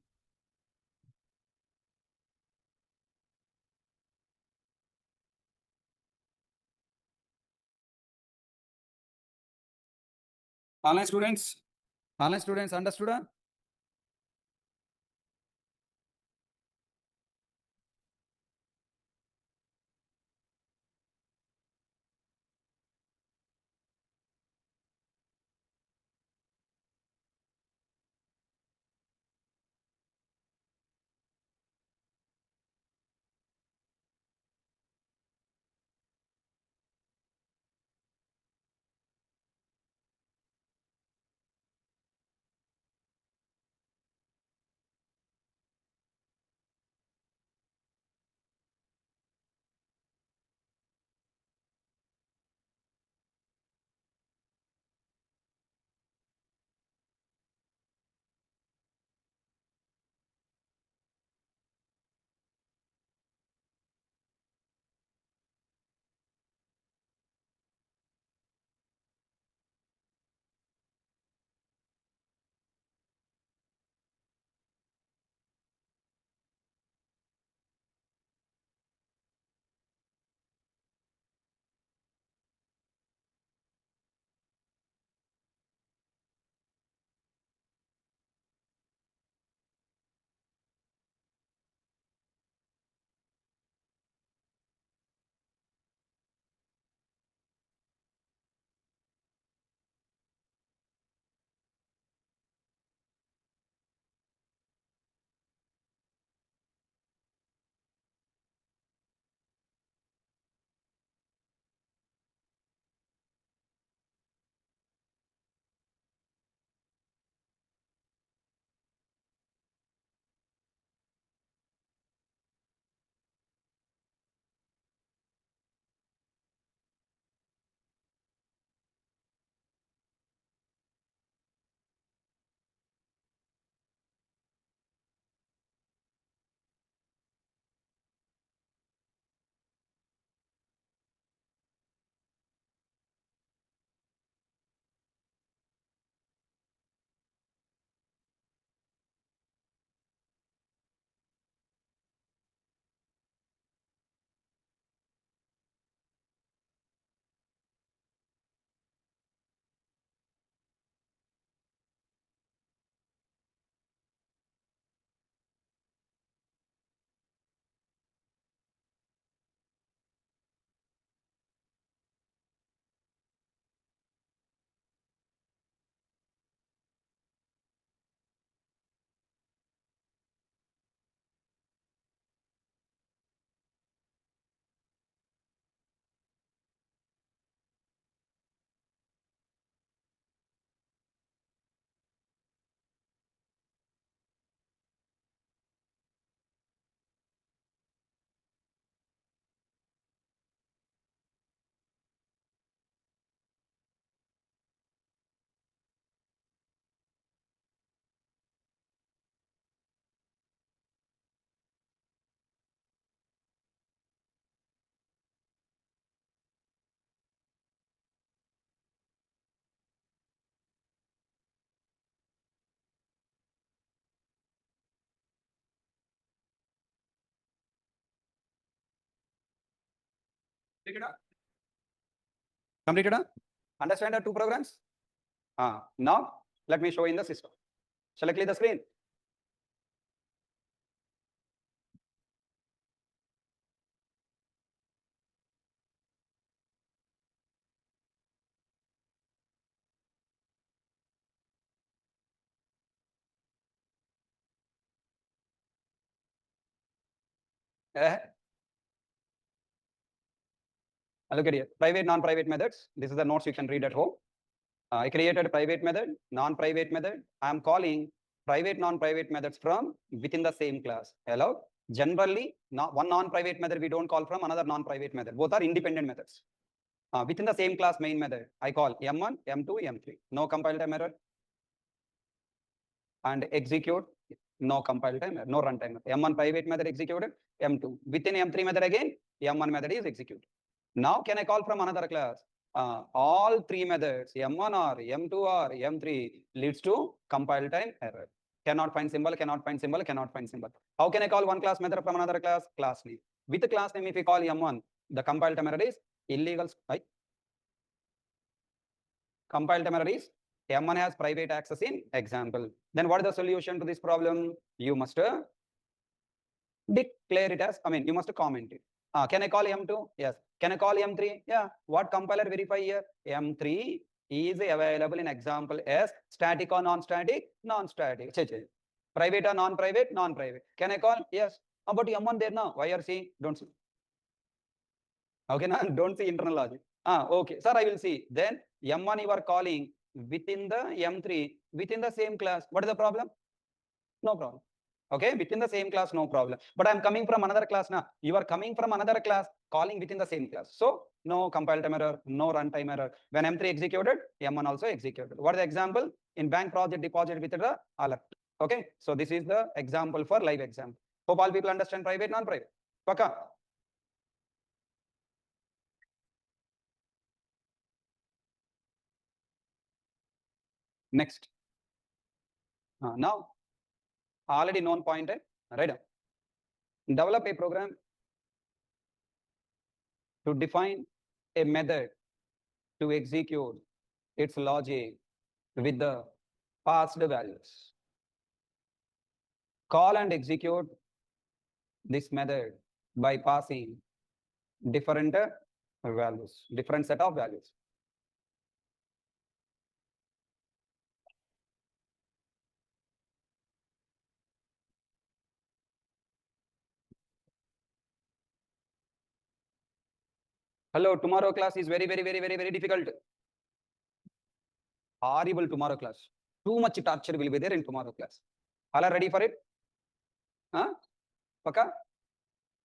Online students? Online students understood? Completed? Understand the two programs? Now, let me show in the system. Shall I clear the screen? Look at here. Private, non-private methods. This is the notes you can read at home. I created a private method, non-private method. I am calling private, non-private methods from within the same class. Hello. Generally, one non-private method we don't call from another non-private method. Both are independent methods. Within the same class main method, I call M1, M2, M3. No compile time error. And execute. No compile time error. No runtime error. M1 private method executed. M2. Within M3 method again, M1 method is executed. Now can I call from another class? All three methods, M1 or M2 or M3 leads to compile time error. Cannot find symbol, cannot find symbol, cannot find symbol. How can I call one class method from another class? Class name. With the class name, if we call M1, the compile time error is illegal. Right? Compile time error is M1 has private access in example. Then what is the solution to this problem? You must declare it as, you must comment it. Can I call M2? Yes. Can I call M3? Yeah. What compiler verify here? M3 is available in example as static or non-static? Non-static. Private or non-private? Non-private. Can I call? Yes. But M1 there now. Why are see? Don't see. Okay, now don't see internal logic. Okay. Sir, I will see. Then M1 you are calling within the M3 within the same class. What is the problem? No problem. Okay, within the same class, no problem. But I'm coming from another class now. You are coming from another class, calling within the same class. So no compile time error, no runtime error. When M3 executed, M1 also executed. What is the example? In bank project deposit with the alert. Okay, so this is the example for live example. Hope all people understand private, non-private. Okay. Next. Now, already known point, right? Develop a program to define a method to execute its logic with the passed values. Call and execute this method by passing different values, different set of values. Hello, tomorrow class is very difficult. Horrible tomorrow class. Too much torture will be there in tomorrow class. All are ready for it? Huh? Paka?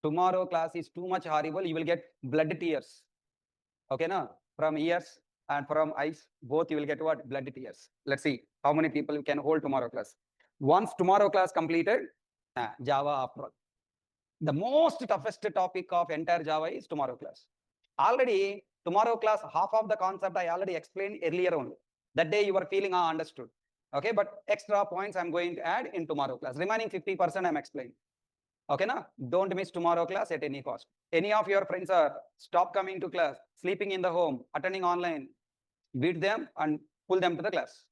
Tomorrow class is too much horrible. You will get blood tears. Okay, na? From ears and from eyes, both you will get what? Blood tears. Let's see how many people can hold tomorrow class. Once tomorrow class completed, Java after all. The most toughest topic of entire Java is tomorrow class. Already tomorrow class, half of the concept I already explained earlier only. That day you were feeling understood. Okay, but extra points I'm going to add in tomorrow class. Remaining 50% I'm explaining. Okay, na? Don't miss tomorrow class at any cost. Any of your friends are stop coming to class, sleeping in the home, attending online, beat them and pull them to the class.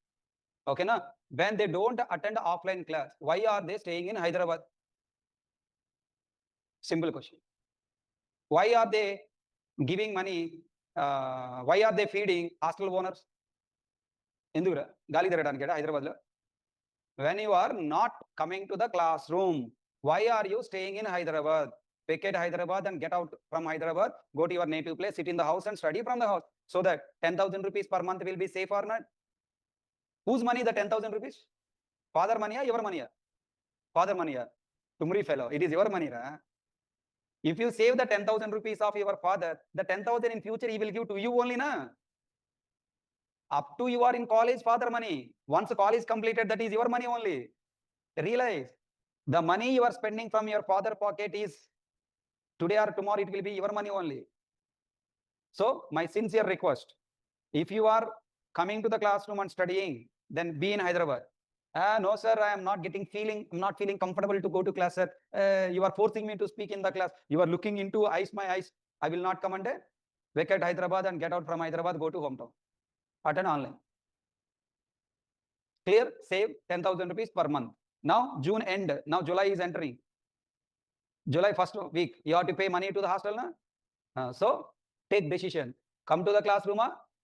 Okay, na? When they don't attend offline class, why are they staying in Hyderabad? Simple question. Why are they giving money? Why are they feeding hostel owners? Indura, Gali Hyderabad. When you are not coming to the classroom, why are you staying in Hyderabad? Vacate Hyderabad and get out from Hyderabad, go to your native place, sit in the house and study from the house. So that 10,000 rupees per month will be safe or not? Whose money the 10,000 rupees? Father money or your money? Father money. Tumri fellow, it is your money. If you save the 10,000 rupees of your father, the 10,000 in future he will give to you only, na? Up to you are in college, father money. Once college completed, that is your money only. Realize, the money you are spending from your father pocket is today or tomorrow, it will be your money only. So my sincere request, if you are coming to the classroom and studying, then be in Hyderabad. No, sir, I am not feeling comfortable to go to class, sir. You are forcing me to speak in the class. You are looking into my eyes. I will not come under. Wake at Hyderabad and get out from Hyderabad, go to hometown. Attend online. Clear? Save 10,000 rupees per month. Now June end. Now July is entering. July first week. You have to pay money to the hostel. Na? So take decision. Come to the classroom.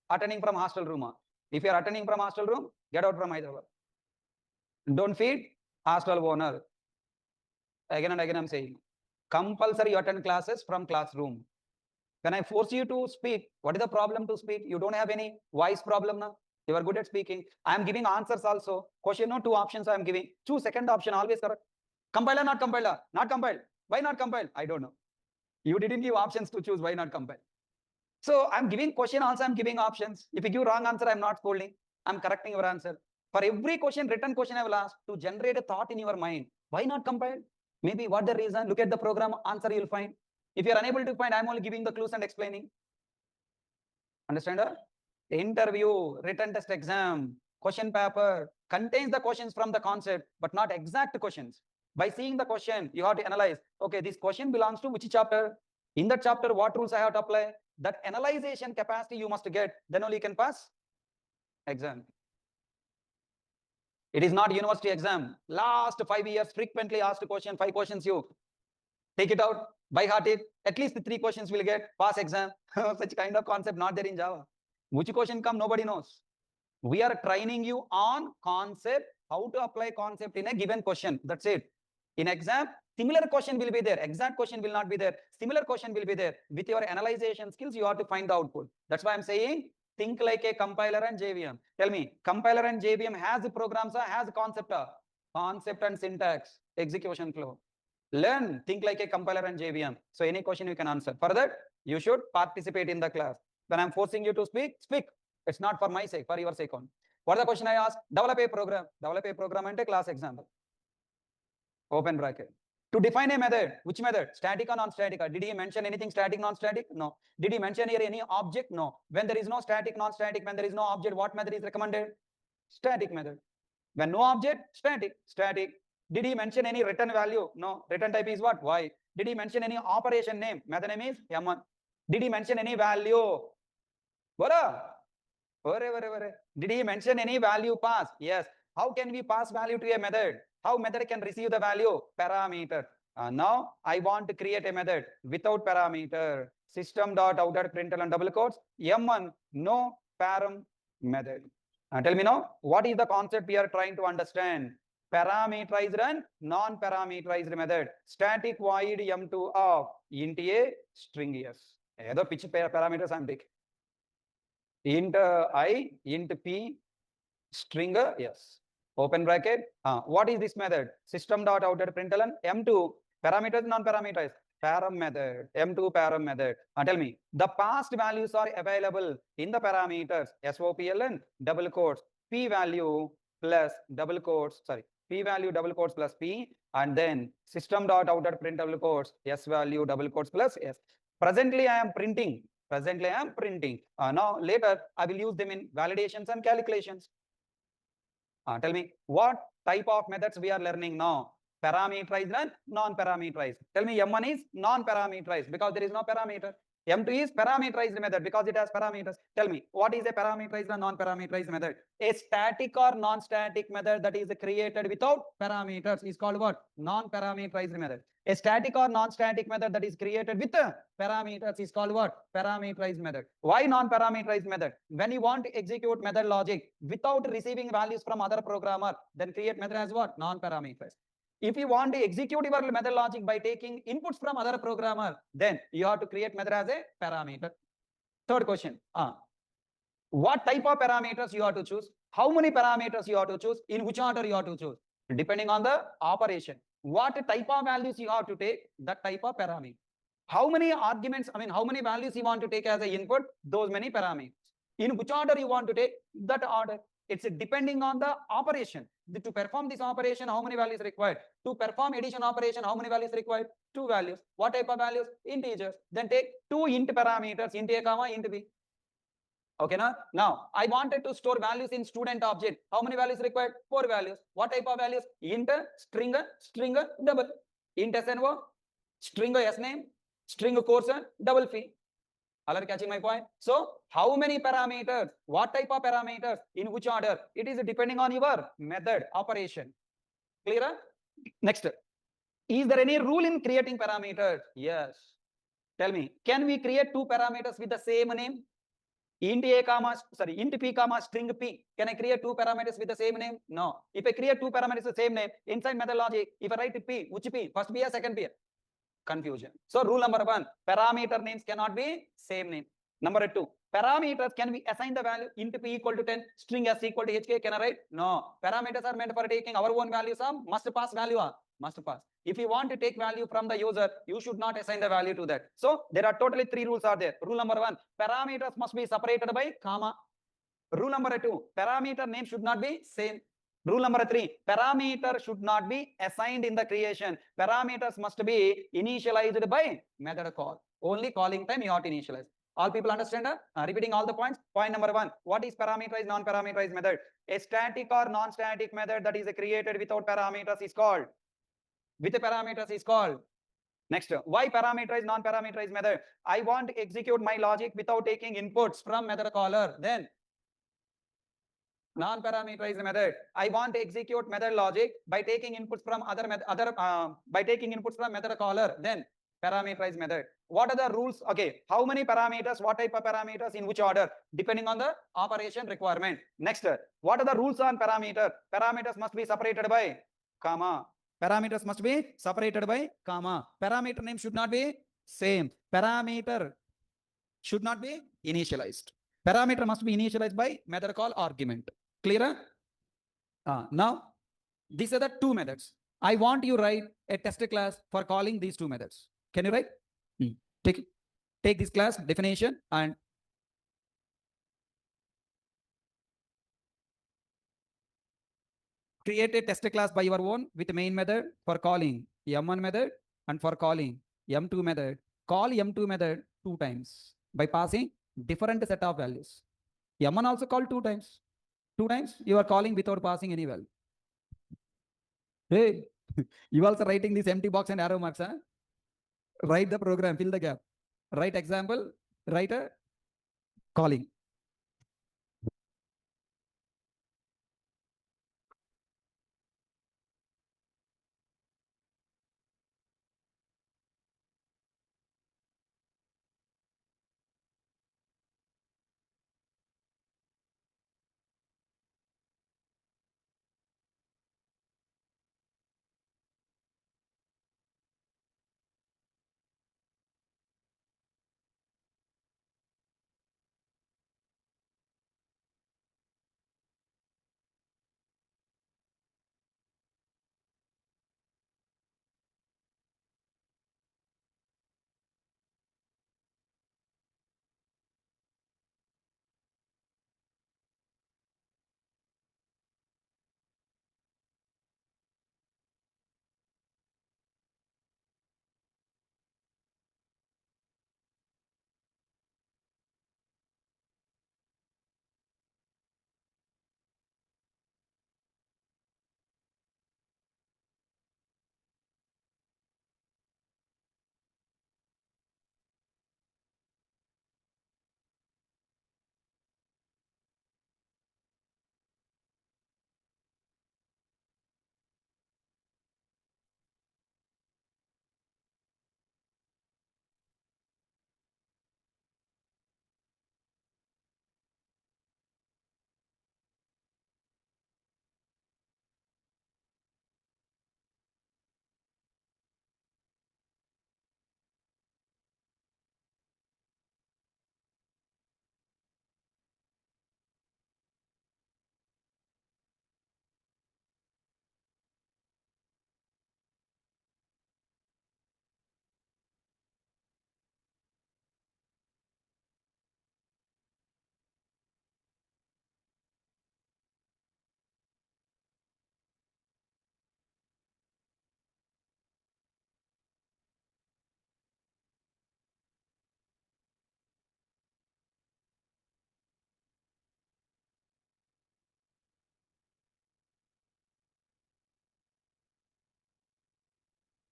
Attending from hostel room. If you are attending from hostel room, get out from Hyderabad. Don't feed hostel owner. Again and again I'm saying. Compulsory attend classes from classroom. When I force you to speak, what is the problem to speak? You don't have any voice problem now. You are good at speaking. I am giving answers also. Question no, two options I am giving. Choose second option, always correct. Compiler, not compiler, not compiled. Why not compiled? I don't know. You didn't give options to choose. Why not compiled? So I'm giving question also, I'm giving options. If you give wrong answer, I'm not scolding. I'm correcting your answer. For every question, written question I will ask to generate a thought in your mind. Why not compiled? Maybe what the reason? Look at the program answer you'll find. If you're unable to find, I'm only giving the clues and explaining. Understand? Interview, written test exam, question paper contains the questions from the concept, but not exact questions. By seeing the question, you have to analyze, okay, this question belongs to which chapter? In that chapter, what rules I have to apply? That analyzation capacity you must get, then only you can pass exam. It is not university exam. Last 5 years, frequently asked question, 5 questions you take it out, by heart it, at least 3 questions will get, pass exam. Such kind of concept not there in Java. Which question come, nobody knows. We are training you on concept, how to apply concept in a given question. That's it. In exam, similar question will be there. Exact question will not be there. Similar question will be there. With your analyzation skills, you have to find the output. That's why I'm saying, think like a compiler and JVM. Tell me, compiler and JVM has programs, has concept, concept and syntax, execution flow. Learn, think like a compiler and JVM. So any question you can answer. For that, you should participate in the class. When I'm forcing you to speak, speak. It's not for my sake, for your sake only. What is the question I asked? Develop a program. Develop a program and a class example. Open bracket. To define a method, which method? Static or non-static? Did he mention anything static, non-static? No. Did he mention here any object? No. When there is no static, non-static, when there is no object, what method is recommended? Static method. When no object, static. Static. Did he mention any return value? No. Return type is what? Y. Did he mention any operation name? Method name is M1. Did he mention any value? Did he mention any value pass? Yes. How can we pass value to a method? How method can receive the value? Parameter. Now I want to create a method without parameter. System.out.println double quotes. M1 no param method. Tell me now, what is the concept we are trying to understand? Parameterized and non-parameterized method. Static void M2 of int a string s. Either pitch parameters I'm taking. Int I, int p, string yes. Open bracket. What is this method? System.out.println M2 parameters, non-parameterized. Param method, M2 param method. Tell me, the past values are available in the parameters SOPLN double quotes p value plus double quotes, p value double quotes plus p, and then system.out.print double quotes s value double quotes plus s. Presently I am printing. Now later I will use them in validations and calculations. Tell me, what type of methods we are learning now? Parameterized and non-parameterized. Tell me, M1 is non-parameterized because there is no parameter. M2 is parameterized method because it has parameters. Tell me, what is a parameterized and non-parameterized method? A static or non-static method that is created without parameters is called what? Non-parameterized method. A static or non-static method that is created with parameters is called what? Parameterized method. Why non-parameterized method? When you want to execute method logic without receiving values from other programmer, then create method as what? Non-parameterized. If you want to execute your method logic by taking inputs from other programmer, then you have to create method as a parameter. Third question. What type of parameters you have to choose? How many parameters you have to choose? In which order you have to choose? Depending on the operation. What type of values you have to take? That type of parameter. How many arguments, how many values you want to take as an input? Those many parameters. In which order you want to take? That order. It's depending on the operation. To perform this operation, how many values required? To perform addition operation, how many values required? 2 values. What type of values? Integers. Then take 2 int parameters, int a comma int b. Okay, now I wanted to store values in student object. How many values required? 4 values. What type of values? Int, string, double. Int SNO, string SName, string course, double fee. All are catching my point? So how many parameters, what type of parameters, in which order, it is depending on your method operation. Clear? Next, is there any rule in creating parameters? Yes. Tell me, can we create two parameters with the same name? Int a comma, sorry, int p comma string p. Can I create two parameters with the same name? No. If I create two parameters with the same name, inside method logic, if I write p, which p? First p or second p? Confusion. So rule number one, parameter names cannot be same name. Number two, parameters can we assign the value int p equal to 10, string s equal to hk. Can I write? No. Parameters are meant for taking our own values. Must pass value. Must pass. If you want to take value from the user, you should not assign the value to that. So there are totally three rules are there. Rule number one, parameters must be separated by comma. Rule number two, parameter name should not be same. Rule number three, parameter should not be assigned in the creation. Parameters must be initialized by method call. Only calling time you have to initialize. All people understand? Repeating all the points. Point number one, what is parameterized, non-parameterized method? A static or non-static method that is created without parameters is called. With parameters is called. Next, why parameterized, non-parameterized method? I want to execute my logic without taking inputs from method caller. Then non-parameterized method. I want to execute method logic by taking inputs from method caller. Then parameterized method. What are the rules? Okay, how many parameters? What type of parameters? In which order? Depending on the operation requirement. Next, what are the rules on parameter? Parameters must be separated by comma. Parameters must be separated by comma. Parameter name should not be same. Parameter should not be initialized. Parameter must be initialized by method call argument. Clear? Now, these are the two methods. I want you write a test class for calling these two methods. Can you write? Take this class definition and create a test class by your own with main method for calling m1 method and for calling m2 method. Call m2 method 2 times by passing different set of values. m1 also called 2 times. 2 times you are calling without passing any value. Hey, you also writing this empty box and arrow marks, huh? Write the program, fill the gap. Write example, write a calling.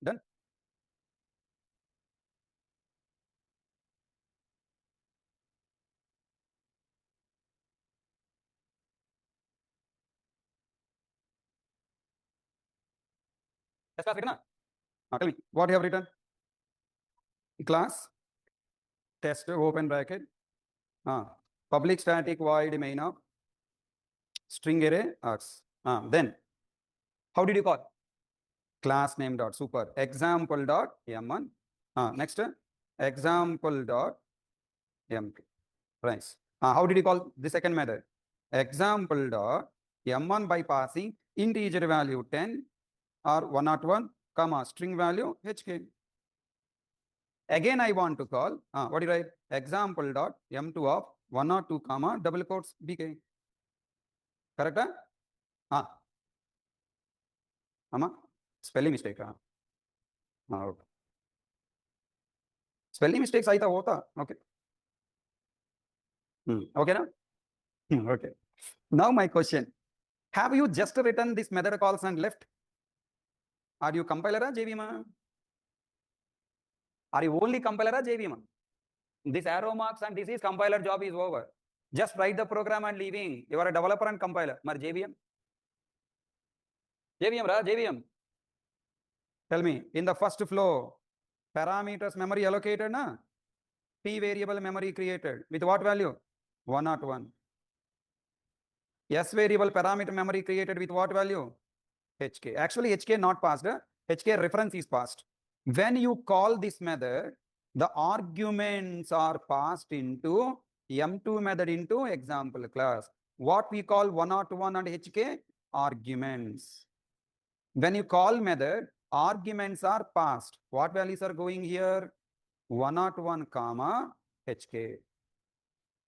Done. Test class written? Tell me, what you have written? Class, test, open bracket, public static void main of string array args. Then, how did you call? Class name dot super example dot m1. Next, example dot m2. Right. How did you call the second method? Example dot m1 by passing integer value 10 or 101 comma string value hk. Again, I want to call, what do you write? Example dot m2 of 102 comma double quotes bk. Correct? Spelling mistake. Okay. Spelling mistakes aita hota. Okay. Okay now? Okay. Now my question. Have you just written this method calls and left? Are you compiler or JVM? Are you only compiler or JVM? This arrow marks and this is compiler job is over. Just write the program and leaving. You are a developer and compiler. Mar JVM? JVM. Tell me, in the first flow, parameters memory allocated, na? P variable memory created. With what value? 101. S variable parameter memory created with what value? HK. Actually, HK not passed. HK reference is passed. When you call this method, the arguments are passed into M2 method into example class. What we call 101 and HK? Arguments. When you call method, arguments are passed. What values are going here? 101 comma HK.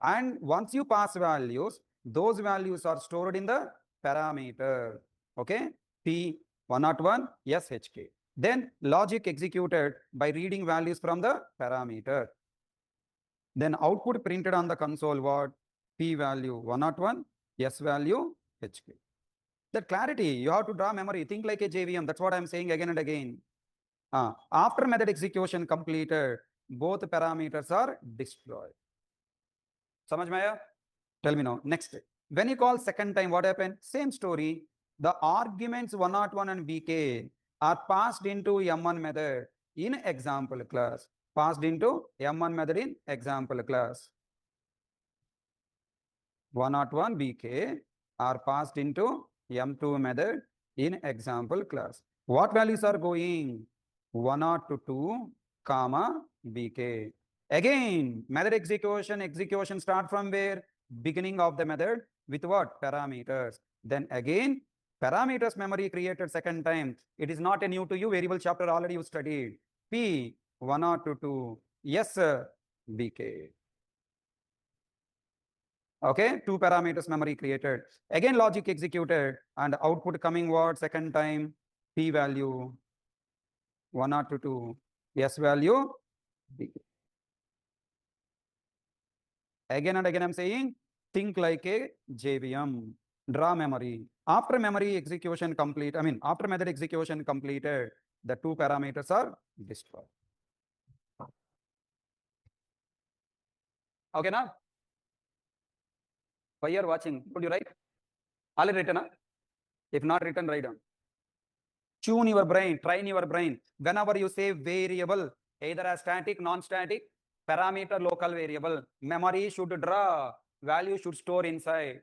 And once you pass values, those values are stored in the parameter. Okay? P101 SHK. Then logic executed by reading values from the parameter. Then output printed on the console what? P value 101, S value HK. That clarity, you have to draw memory. Think like a JVM. That's what I'm saying again and again. After method execution completed, both parameters are destroyed. Samajh mein aaya? Tell me now. Next. When you call second time, what happened? Same story. The arguments 101 and BK are passed into M1 method in example class. Passed into M1 method in example class. 101 BK are passed into M2 method in example class. What values are going? 102 comma BK. Again, method execution start from where? Beginning of the method with what? Parameters. Then again, parameters memory created second time. It is not a new to you variable chapter already you studied. P 102 yes BK. Okay, two parameters memory created. Again, logic executed and output coming what? Second time, P value 102, S value BK. Again and again, I'm saying, think like a JVM, draw memory. After memory execution complete, after method execution completed, the two parameters are destroyed. Okay, now? Why you are watching? Could you write? Already written, huh? If not written, write down. Tune your brain, train your brain. Whenever you say variable, either as static, non-static, parameter, local variable, memory should draw, value should store inside.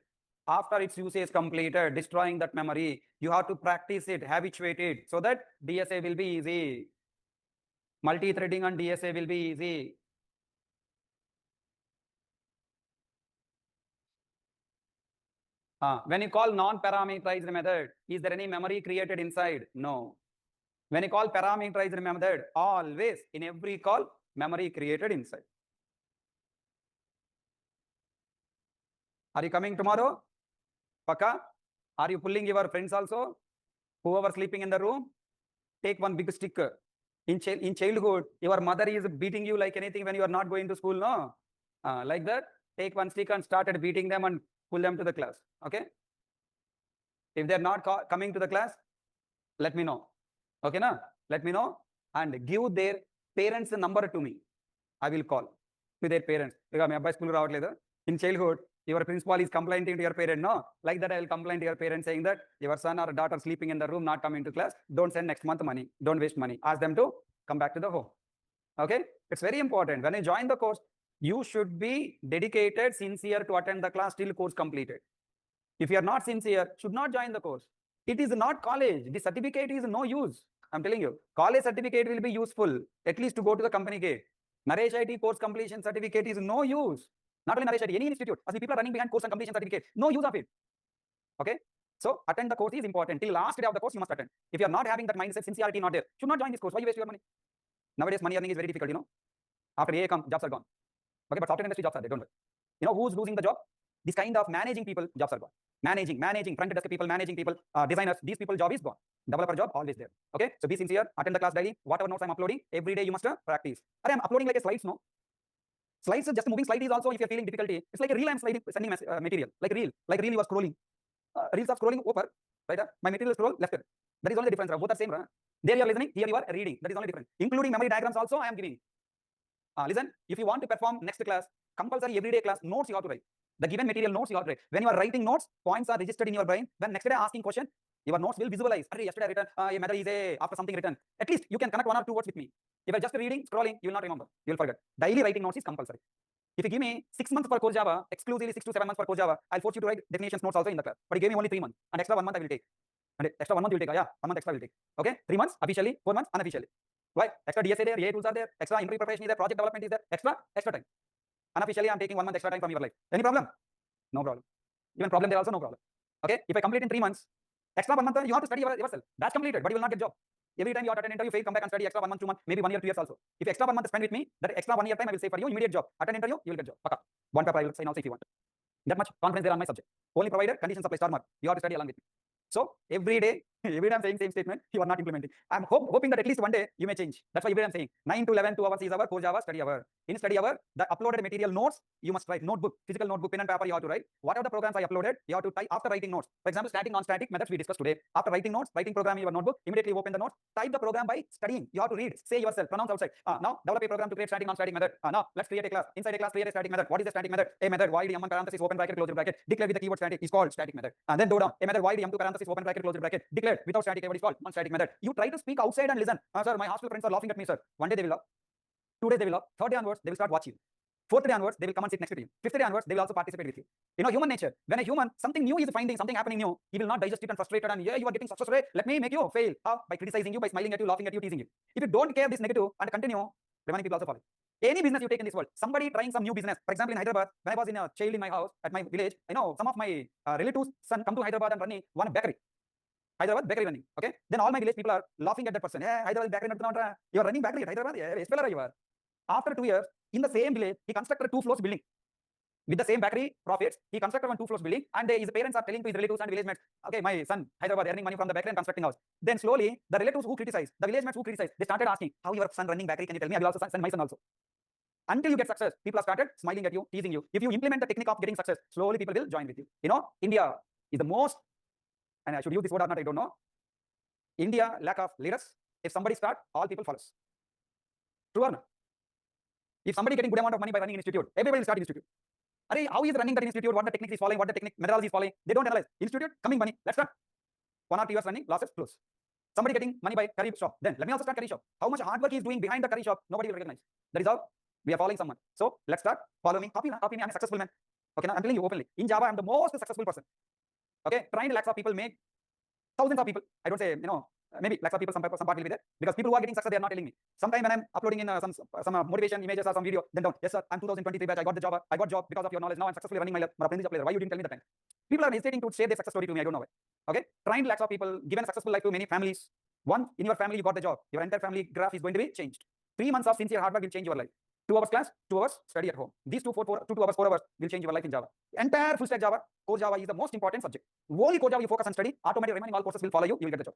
After its usage completed, destroying that memory, you have to practice it, habituate it, so that DSA will be easy. Multi-threading on DSA will be easy. When you call non-parameterized method, is there any memory created inside? No. When you call parameterized method, always in every call, memory created inside. Are you coming tomorrow? Paka? Are you pulling your friends also? Whoever sleeping in the room, take one big stick. In childhood, your mother is beating you like anything when you are not going to school, no? Like that, take one stick and started beating them and pull them to the class. Okay? If they're not coming to the class, let me know. Okay, na? Let me know and give their parents' number to me. I will call to their parents. Because my boy school in childhood, your principal is complaining to your parent, no? Like that, I will complain to your parent saying that your son or daughter sleeping in the room, not coming to class. Don't send next month money. Don't waste money. Ask them to come back to the home. Okay? It's very important. When you join the course, you should be dedicated, sincere to attend the class till course completed. If you are not sincere, should not join the course. It is not college. The certificate is no use. I'm telling you, college certificate will be useful, at least to go to the company gate. Naresh IT course completion certificate is no use. Not only Naresh IT, any institute. As the people are running behind course and completion certificate, no use of it. Okay? So attend the course is important. Till last day of the course, you must attend. If you are not having that mindset, sincerity not there, should not join this course. Why you waste your money? Nowadays, money earning is very difficult, you know. After AA come, jobs are gone. Okay, but software industry jobs are there, don't worry. You know who's losing the job? This kind of managing people, jobs are gone. Managing, front desk people, managing people, designers, these people job is gone. Developer job always there. Okay, so be sincere, attend the class daily. Whatever notes I'm uploading, every day you must practice. I'm uploading like a slides, no? Slides, just moving slide is also, if you're feeling difficulty, it's like a reel I'm sliding, sending material, like reel you are scrolling. Reels are scrolling over, right? My material scroll left. That is only the difference. Both are same. There you are listening, here you are reading. That is only difference. Including memory diagrams also I am giving. Listen, if you want to perform next class, compulsory everyday class, notes you have to write. The given material notes you have to write. When you are writing notes, points are registered in your brain. When next day asking question, your notes will visualize. Yesterday I written, a method is a, after something written. At least you can connect 1 or 2 words with me. If I just reading, scrolling, you will not remember. You will forget. Daily writing notes is compulsory. If you give me 6 months for Core Java, exclusively 6 to 7 months for Core Java, I'll force you to write definitions notes also in the class. But you gave me only 3 months. And extra 1 month I will take. And extra 1 month you will take. Yeah, 1 month extra will take. Okay? 3 months officially, 4 months unofficially. Why? Extra DSA there, AI tools are there, extra interview preparation is there, project development is there, extra time. Unofficially, I'm taking 1 month extra time from your life. Any problem? No problem. Even problem there also, no problem. Okay? If I complete in 3 months, extra 1 month, you have to study yourself. That's completed, but you will not get job. Every time you attend an interview, fail, come back and study extra 1 month, 2 months, maybe 1 year, 2 years also. If extra 1 month spend with me, that extra 1 year time I will say for you, immediate job. Attend interview, you will get job. Paka. 1 paper I will sign also if you want. That much confidence there on my subject. Only provided conditions apply star mark. You have to study along with me. So every day I'm saying same statement, you are not implementing. I'm hoping that at least one day you may change. That's why every day I'm saying 9 to 11, 2 hours is our Core Java study hour. In study hour, the uploaded material notes, you must write notebook, physical notebook, pen and paper you have to write. What are the programs I uploaded? You have to type after writing notes. For example, static, non-static methods we discussed today. After writing notes, writing program in your notebook, immediately open the notes, type the program by studying. You have to read, say yourself, pronounce outside. Now develop a program to create static, non-static method. Now let's create a class. Inside a class, create a static method. What is a static method? A method void m1 parenthesis open bracket close bracket declared with the keyword static is called static method. And then go down. A method void m2 parenthesis open bracket close bracket declared without static what is called non-static method. You try to speak outside and listen. Sir, my hostel friends are laughing at me, sir. One day they will laugh. 2 days they will laugh. 3rd day onwards, they will start watching. 4th day onwards, they will come and sit next to you. 5th day onwards, they will also participate with you. You know, human nature. When a human, something new is finding, something happening new, he will not digest it and frustrated and yeah, you are getting success rate. Let me make you fail. How? By criticizing you, by smiling at you, laughing at you, teasing you. If you don't care this negative and continue, remaining people also follow. Any business you take in this world, somebody trying some new business. For example, in Hyderabad, when I was in a child in my house at my village, I know some of my relatives' son come to Hyderabad and running one bakery. Hyderabad bakery running. Okay, then all my village people are laughing at that person. Yeah, Hyderabad bakery, you are running bakery at Hyderabad. Yeah, you are. After 2 years, in the same village, he constructed a 2 floors building. With the same bakery profits, he constructed one 2 floors building, and his parents are telling to his relatives and village mates, okay, my son, Hyderabad, earning money from the bakery and constructing house. Then slowly, the relatives who criticize, the village mates who criticize, they started asking, how your son running bakery, can you tell me? I will also send my son also. Until you get success, people have started smiling at you, teasing you. If you implement the technique of getting success, slowly people will join with you. You know, India is the most, and I should use this word or not, I don't know. India, lack of leaders. If somebody start, all people follows. True or not? If somebody getting good amount of money by running an institute, everybody will start institute. How is running that institute? What the technique is following? What the technique methodology is following? They don't analyze. Institute coming money. Let's start. 1 or 2 years running, losses close. Somebody getting money by curry shop. Then let me also start curry shop. How much hard work he is doing behind the curry shop? Nobody will recognize. That is how we are following someone. So let's start. Follow me. Copy me. I'm a successful man. Okay, now I'm telling you openly. In Java, I'm the most successful person. Okay, trained lakhs of people, make thousands of people. I don't say, maybe lakhs of people, some part will be there, because people who are getting success, they are not telling me. Sometime when I'm uploading in some motivation images or some video, then don't. Yes sir, I'm 2023 batch, I got the job. I got job because of your knowledge. Now I'm successfully running my player. Why you didn't tell me that time? People are hesitating to share their success story to me. I don't know why. Okay, trained lakhs of people, given a successful life to many families. One, in your family you got the job. Your entire family graph is going to be changed. 3 months of sincere hard work will change your life. 2 hours class, 2 hours study at home. These 2 hours, 4 hours will change your life in Java. Entire full stack Java, Core Java is the most important subject. Only Core Java you focus on study, automatically remaining all courses will follow you, you will get the job.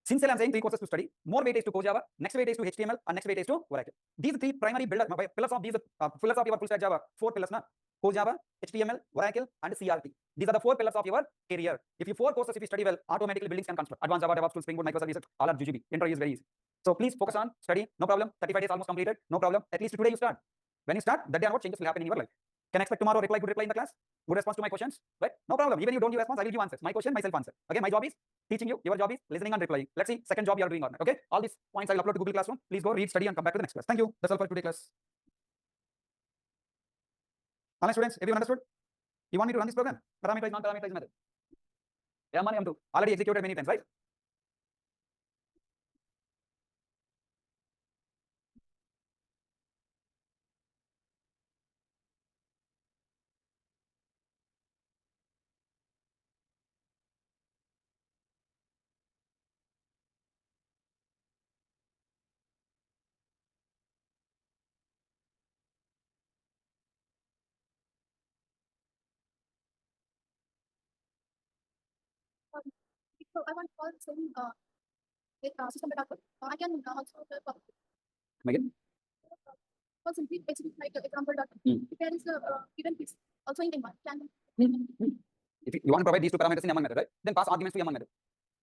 Since I'm saying 3 courses to study, more weightage to Core Java, next weightage to HTML, and next weightage to Oracle. These 3 primary pillars of these pillars of your full stack Java, 4 pillars na, Core Java, HTML, Oracle, and CRT. These are the 4 pillars of your career. If you 4 courses, if you study well, automatically buildings can construct. Advanced Java, DevOps, Spring Boot, microservices, all are GGB. Interview is very easy. So please focus on study, no problem. 35 days almost completed, no problem. At least today you start. When you start, that day onward changes will happen in your life. Can I expect tomorrow good reply in the class? Good response to my questions, right? No problem. Even you don't give response, I will give answers. My question, myself answer. Okay, my job is teaching you. Your job is listening and replying. Let's see, second job you are doing or not. Okay, all these points I will upload to Google Classroom. Please go read, study, and come back to the next class. Thank you. That's all for today class. Online students, everyone understood? You want me to run this program? Parameterized, non-parameterized method. M1, M2 already executed many times, right? So I want to call some system developer. I can also Again? call simply basically like example dot. Hmm. If there is a given piece also in M1 can If you want to provide these two parameters in M1 method, right? Then pass arguments to M1 method.